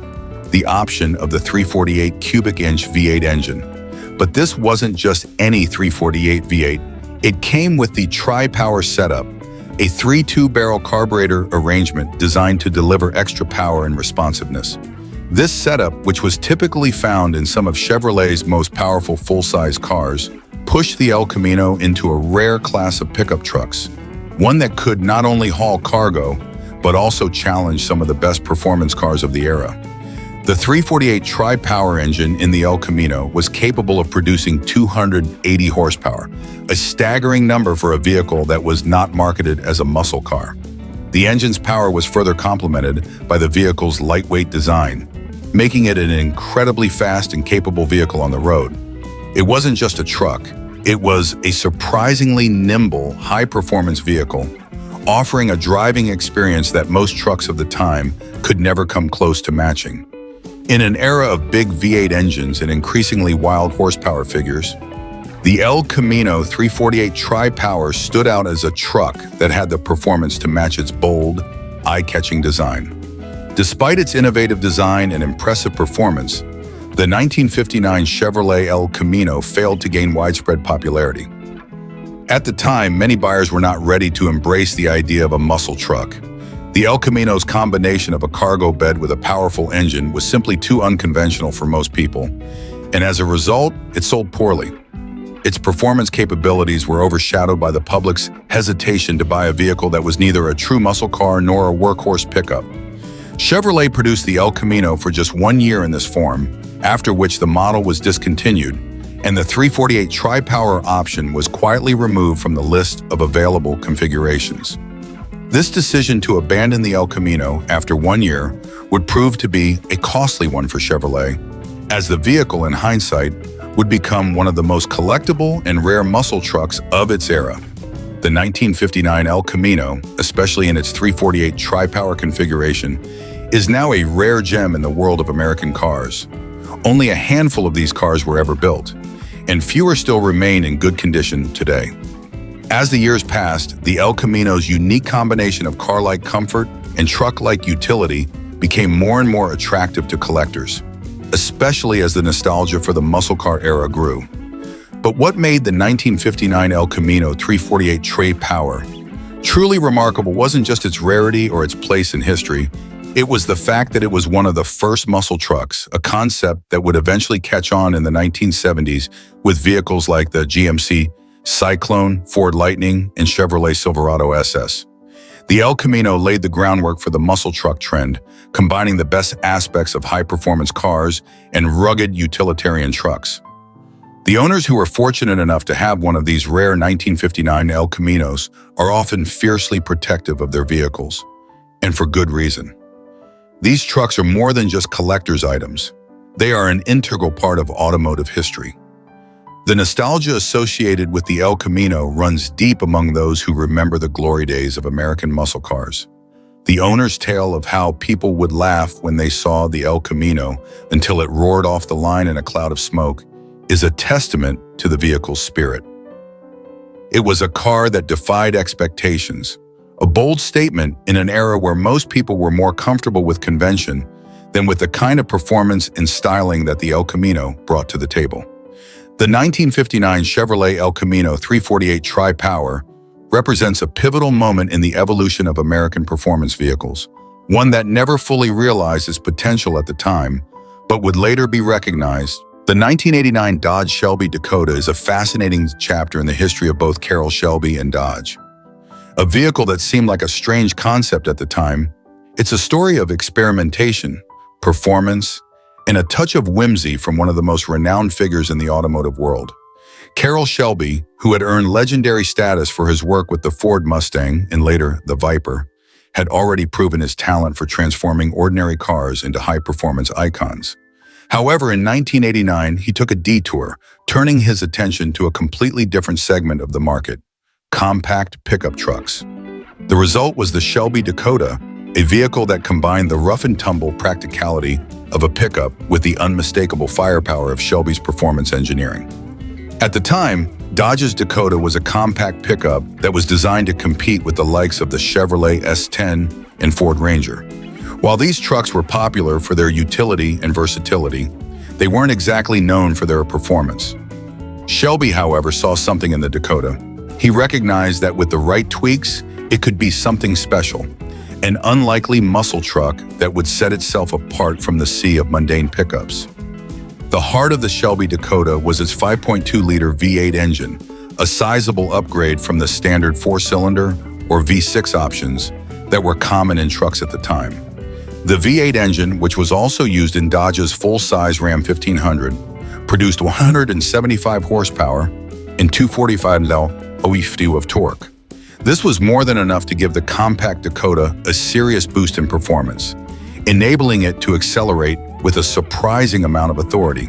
the option of the 348 cubic-inch V8 engine. But this wasn't just any 348 V8, it came with the Tri-Power setup, a 3.2-barrel carburetor arrangement designed to deliver extra power and responsiveness. This setup, which was typically found in some of Chevrolet's most powerful full-size cars, pushed the El Camino into a rare class of pickup trucks, one that could not only haul cargo, but also challenge some of the best performance cars of the era. The 348 Tri-Power engine in the El Camino was capable of producing 280 horsepower, a staggering number for a vehicle that was not marketed as a muscle car. The engine's power was further complemented by the vehicle's lightweight design, making it an incredibly fast and capable vehicle on the road. It wasn't just a truck, it was a surprisingly nimble, high-performance vehicle, offering a driving experience that most trucks of the time could never come close to matching. In an era of big V8 engines and increasingly wild horsepower figures, the El Camino 348 Tri-Power stood out as a truck that had the performance to match its bold, eye-catching design. Despite its innovative design and impressive performance, the 1959 Chevrolet El Camino failed to gain widespread popularity. At the time, many buyers were not ready to embrace the idea of a muscle truck. The El Camino's combination of a cargo bed with a powerful engine was simply too unconventional for most people, and as a result, it sold poorly. Its performance capabilities were overshadowed by the public's hesitation to buy a vehicle that was neither a true muscle car nor a workhorse pickup. Chevrolet produced the El Camino for just 1 year in this form, after which the model was discontinued, and the 348 Tri-Power option was quietly removed from the list of available configurations. This decision to abandon the El Camino after 1 year would prove to be a costly one for Chevrolet, as the vehicle, in hindsight, would become one of the most collectible and rare muscle trucks of its era. The 1959 El Camino, especially in its 348 Tri-Power configuration, is now a rare gem in the world of American cars. Only a handful of these cars were ever built, and fewer still remain in good condition today. As the years passed, the El Camino's unique combination of car-like comfort and truck-like utility became more and more attractive to collectors, especially as the nostalgia for the muscle car era grew. But what made the 1959 El Camino 348 Tre Power truly remarkable wasn't just its rarity or its place in history. It was the fact that it was one of the first muscle trucks, a concept that would eventually catch on in the 1970s with vehicles like the GMC Cyclone, Ford Lightning, and Chevrolet Silverado SS. The El Camino laid the groundwork for the muscle truck trend, combining the best aspects of high-performance cars and rugged utilitarian trucks. The owners who were fortunate enough to have one of these rare 1959 El Caminos are often fiercely protective of their vehicles, and for good reason. These trucks are more than just collector's items. They are an integral part of automotive history. The nostalgia associated with the El Camino runs deep among those who remember the glory days of American muscle cars. The owner's tale of how people would laugh when they saw the El Camino until it roared off the line in a cloud of smoke is a testament to the vehicle's spirit. It was a car that defied expectations, a bold statement in an era where most people were more comfortable with convention than with the kind of performance and styling that the El Camino brought to the table. The 1959 Chevrolet El Camino 348 Tri-Power represents a pivotal moment in the evolution of American performance vehicles, one that never fully realized its potential at the time, but would later be recognized. The 1989 Dodge Shelby Dakota is a fascinating chapter in the history of both Carroll Shelby and Dodge. A vehicle that seemed like a strange concept at the time, it's a story of experimentation, performance, and a touch of whimsy from one of the most renowned figures in the automotive world. Carroll Shelby, who had earned legendary status for his work with the Ford Mustang and later the Viper, had already proven his talent for transforming ordinary cars into high-performance icons. However, in 1989, he took a detour, turning his attention to a completely different segment of the market: compact pickup trucks. The result was the Shelby Dakota, a vehicle that combined the rough-and-tumble practicality of a pickup with the unmistakable firepower of Shelby's performance engineering. At the time, Dodge's Dakota was a compact pickup that was designed to compete with the likes of the Chevrolet S10 and Ford Ranger. While these trucks were popular for their utility and versatility, they weren't exactly known for their performance. Shelby, however, saw something in the Dakota. He recognized that with the right tweaks, it could be something special, an unlikely muscle truck that would set itself apart from the sea of mundane pickups. The heart of the Shelby Dakota was its 5.2-liter V8 engine, a sizable upgrade from the standard 4-cylinder or V6 options that were common in trucks at the time. The V8 engine, which was also used in Dodge's full-size Ram 1500, produced 175 horsepower and 245 Nm of torque. This was more than enough to give the compact Dakota a serious boost in performance, enabling it to accelerate with a surprising amount of authority.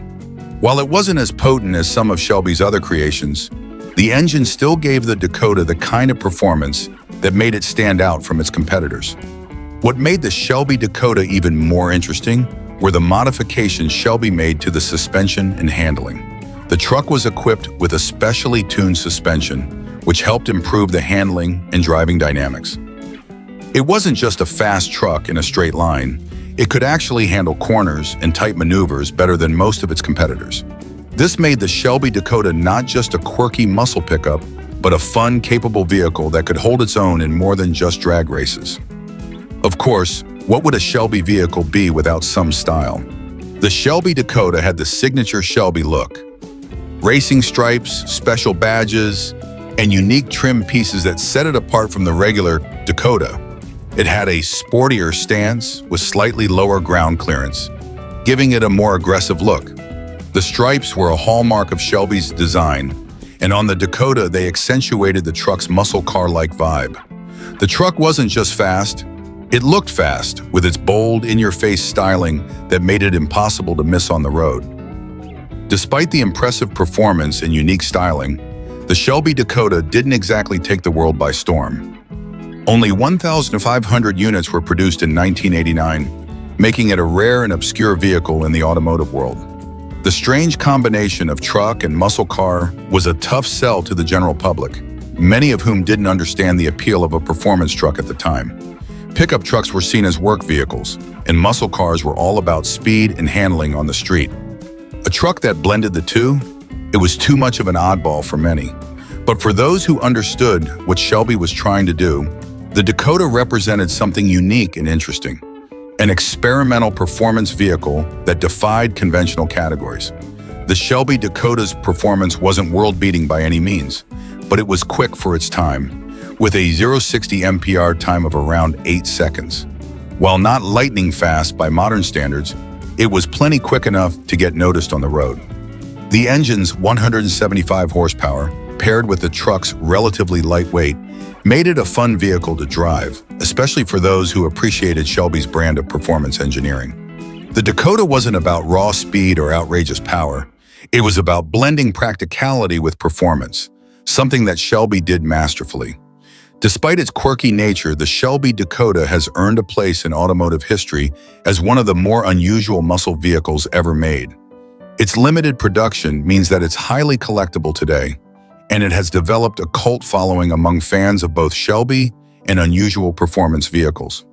While it wasn't as potent as some of Shelby's other creations, the engine still gave the Dakota the kind of performance that made it stand out from its competitors. What made the Shelby Dakota even more interesting were the modifications Shelby made to the suspension and handling. The truck was equipped with a specially tuned suspension, which helped improve the handling and driving dynamics. It wasn't just a fast truck in a straight line. It could actually handle corners and tight maneuvers better than most of its competitors. This made the Shelby Dakota not just a quirky muscle pickup, but a fun, capable vehicle that could hold its own in more than just drag races. Of course, what would a Shelby vehicle be without some style? The Shelby Dakota had the signature Shelby look. Racing stripes, special badges, and unique trim pieces that set it apart from the regular Dakota. It had a sportier stance with slightly lower ground clearance, giving it a more aggressive look. The stripes were a hallmark of Shelby's design, and on the Dakota, they accentuated the truck's muscle car-like vibe. The truck wasn't just fast, it looked fast, with its bold, in-your-face styling that made it impossible to miss on the road. Despite the impressive performance and unique styling, the Shelby Dakota didn't exactly take the world by storm. Only 1,500 units were produced in 1989, making it a rare and obscure vehicle in the automotive world. The strange combination of truck and muscle car was a tough sell to the general public, many of whom didn't understand the appeal of a performance truck at the time. Pickup trucks were seen as work vehicles, and muscle cars were all about speed and handling on the street. A truck that blended the two, it was too much of an oddball for many. But for those who understood what Shelby was trying to do, the Dakota represented something unique and interesting. An experimental performance vehicle that defied conventional categories. The Shelby Dakota's performance wasn't world-beating by any means, but it was quick for its time, with a 0-60 mpr time of around 8 seconds. While not lightning fast by modern standards, it was plenty quick enough to get noticed on the road. The engine's 175 horsepower, paired with the truck's relatively lightweight, made it a fun vehicle to drive, especially for those who appreciated Shelby's brand of performance engineering. The Dakota wasn't about raw speed or outrageous power. It was about blending practicality with performance, something that Shelby did masterfully. Despite its quirky nature, the Shelby Dakota has earned a place in automotive history as one of the more unusual muscle vehicles ever made. Its limited production means that it's highly collectible today, and it has developed a cult following among fans of both Shelby and unusual performance vehicles.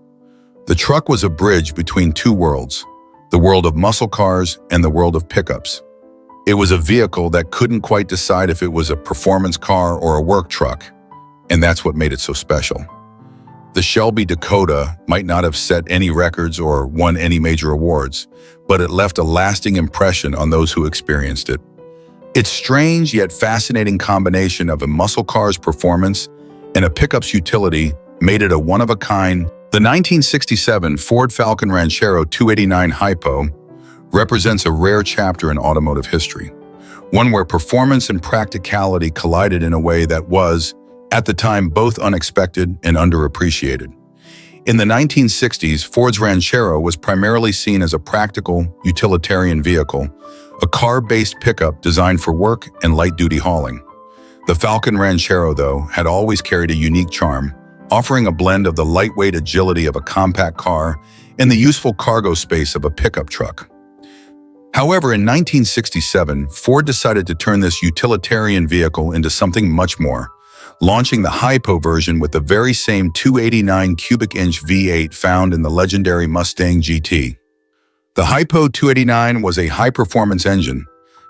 The truck was a bridge between two worlds, the world of muscle cars and the world of pickups. It was a vehicle that couldn't quite decide if it was a performance car or a work truck, and that's what made it so special. The Shelby Dakota might not have set any records or won any major awards, but it left a lasting impression on those who experienced it. Its strange yet fascinating combination of a muscle car's performance and a pickup's utility made it a one-of-a-kind. The 1967 Ford Falcon Ranchero 289 Hypo represents a rare chapter in automotive history, one where performance and practicality collided in a way that was, at the time, both unexpected and underappreciated. In the 1960s, Ford's Ranchero was primarily seen as a practical, utilitarian vehicle, a car-based pickup designed for work and light-duty hauling. The Falcon Ranchero, though, had always carried a unique charm, offering a blend of the lightweight agility of a compact car and the useful cargo space of a pickup truck. However, in 1967, Ford decided to turn this utilitarian vehicle into something much more, launching the Hypo version with the very same 289 cubic inch V8 found in the legendary Mustang GT. The Hypo 289 was a high-performance engine,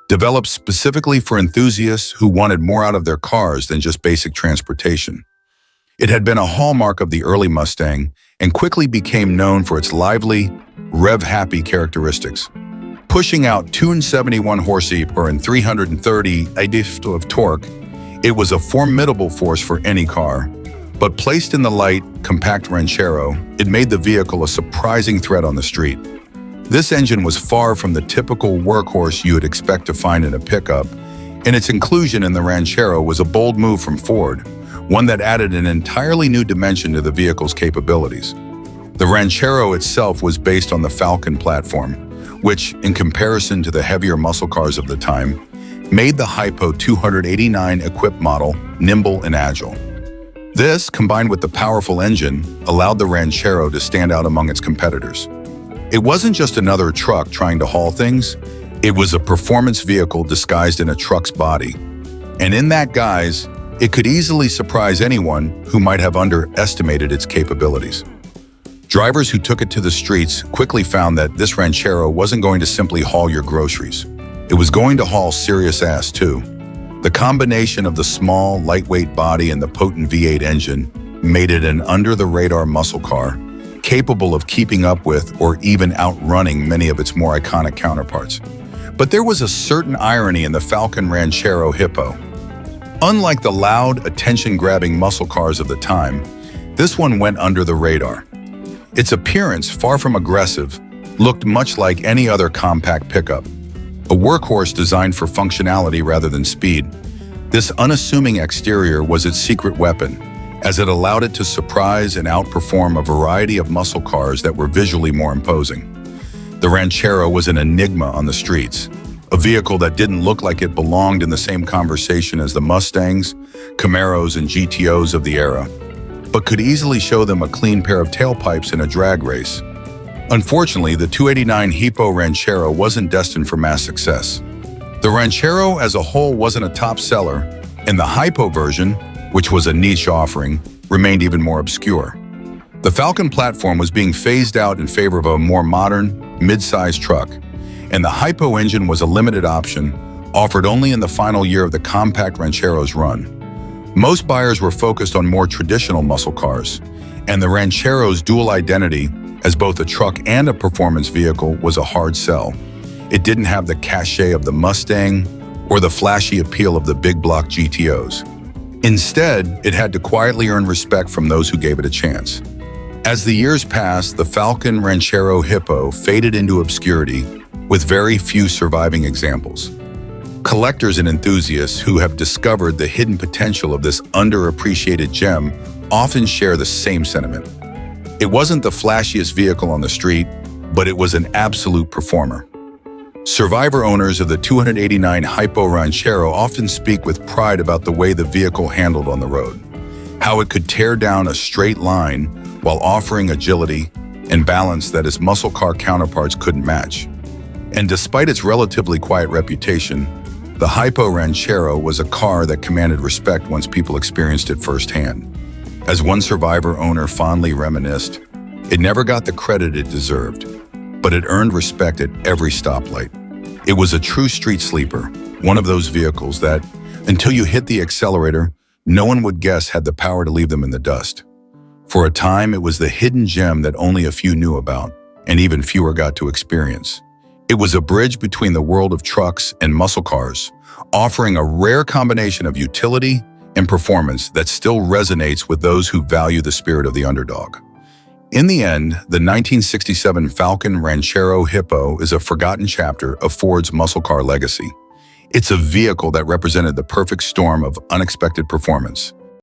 developed specifically for enthusiasts who wanted more out of their cars than just basic transportation. It had been a hallmark of the early Mustang and quickly became known for its lively, rev-happy characteristics. Pushing out 271 horsepower and 330 lb of torque, it was a formidable force for any car. But placed in the light, compact Ranchero, it made the vehicle a surprising threat on the street. This engine was far from the typical workhorse you would expect to find in a pickup, and its inclusion in the Ranchero was a bold move from Ford, one that added an entirely new dimension to the vehicle's capabilities. The Ranchero itself was based on the Falcon platform, which, in comparison to the heavier muscle cars of the time, made the Hypo 289 equipped model nimble and agile. This, combined with the powerful engine, allowed the Ranchero to stand out among its competitors. It wasn't just another truck trying to haul things, it was a performance vehicle disguised in a truck's body. And in that guise, it could easily surprise anyone who might have underestimated its capabilities. Drivers who took it to the streets quickly found that this Ranchero wasn't going to simply haul your groceries. It was going to haul serious ass too. The combination of the small, lightweight body and the potent V8 engine made it an under-the-radar muscle car, capable of keeping up with or even outrunning many of its more iconic counterparts. But there was a certain irony in the Falcon Ranchero Hypo. Unlike the loud, attention-grabbing muscle cars of the time, this one went under the radar. Its appearance, far from aggressive, looked much like any other compact pickup. A workhorse designed for functionality rather than speed. This unassuming exterior was its secret weapon, as it allowed it to surprise and outperform a variety of muscle cars that were visually more imposing. The Ranchero was an enigma on the streets, a vehicle that didn't look like it belonged in the same conversation as the Mustangs, Camaros, and GTOs of the era, but could easily show them a clean pair of tailpipes in a drag race. Unfortunately, the 289 Hypo Ranchero wasn't destined for mass success. The Ranchero as a whole wasn't a top seller, and the Hypo version, which was a niche offering, remained even more obscure. The Falcon platform was being phased out in favor of a more modern, mid-sized truck, and the hypo engine was a limited option, offered only in the final year of the compact Ranchero's run. Most buyers were focused on more traditional muscle cars, and the Ranchero's dual identity as both a truck and a performance vehicle was a hard sell. It didn't have the cachet of the Mustang or the flashy appeal of the big block GTOs. Instead, it had to quietly earn respect from those who gave it a chance. As the years passed, the Falcon Ranchero Hippo faded into obscurity, with very few surviving examples. Collectors and enthusiasts who have discovered the hidden potential of this underappreciated gem often share the same sentiment. It wasn't the flashiest vehicle on the street, but it was an absolute performer. Survivor owners of the 289 Hypo Ranchero often speak with pride about the way the vehicle handled on the road, how it could tear down a straight line while offering agility and balance that its muscle car counterparts couldn't match. And despite its relatively quiet reputation, the Hypo Ranchero was a car that commanded respect once people experienced it firsthand. As one survivor owner fondly reminisced, it never got the credit it deserved, but it earned respect at every stoplight. It was a true street sleeper, one of those vehicles that, until you hit the accelerator, no one would guess had the power to leave them in the dust. For a time, it was the hidden gem that only a few knew about, and even fewer got to experience. It was a bridge between the world of trucks and muscle cars, offering a rare combination of utility and performance that still resonates with those who value the spirit of the underdog. In the end, the 1967 Falcon Ranchero Hippo is a forgotten chapter of Ford's muscle car legacy. It's a vehicle that represented the perfect storm of unexpected performance,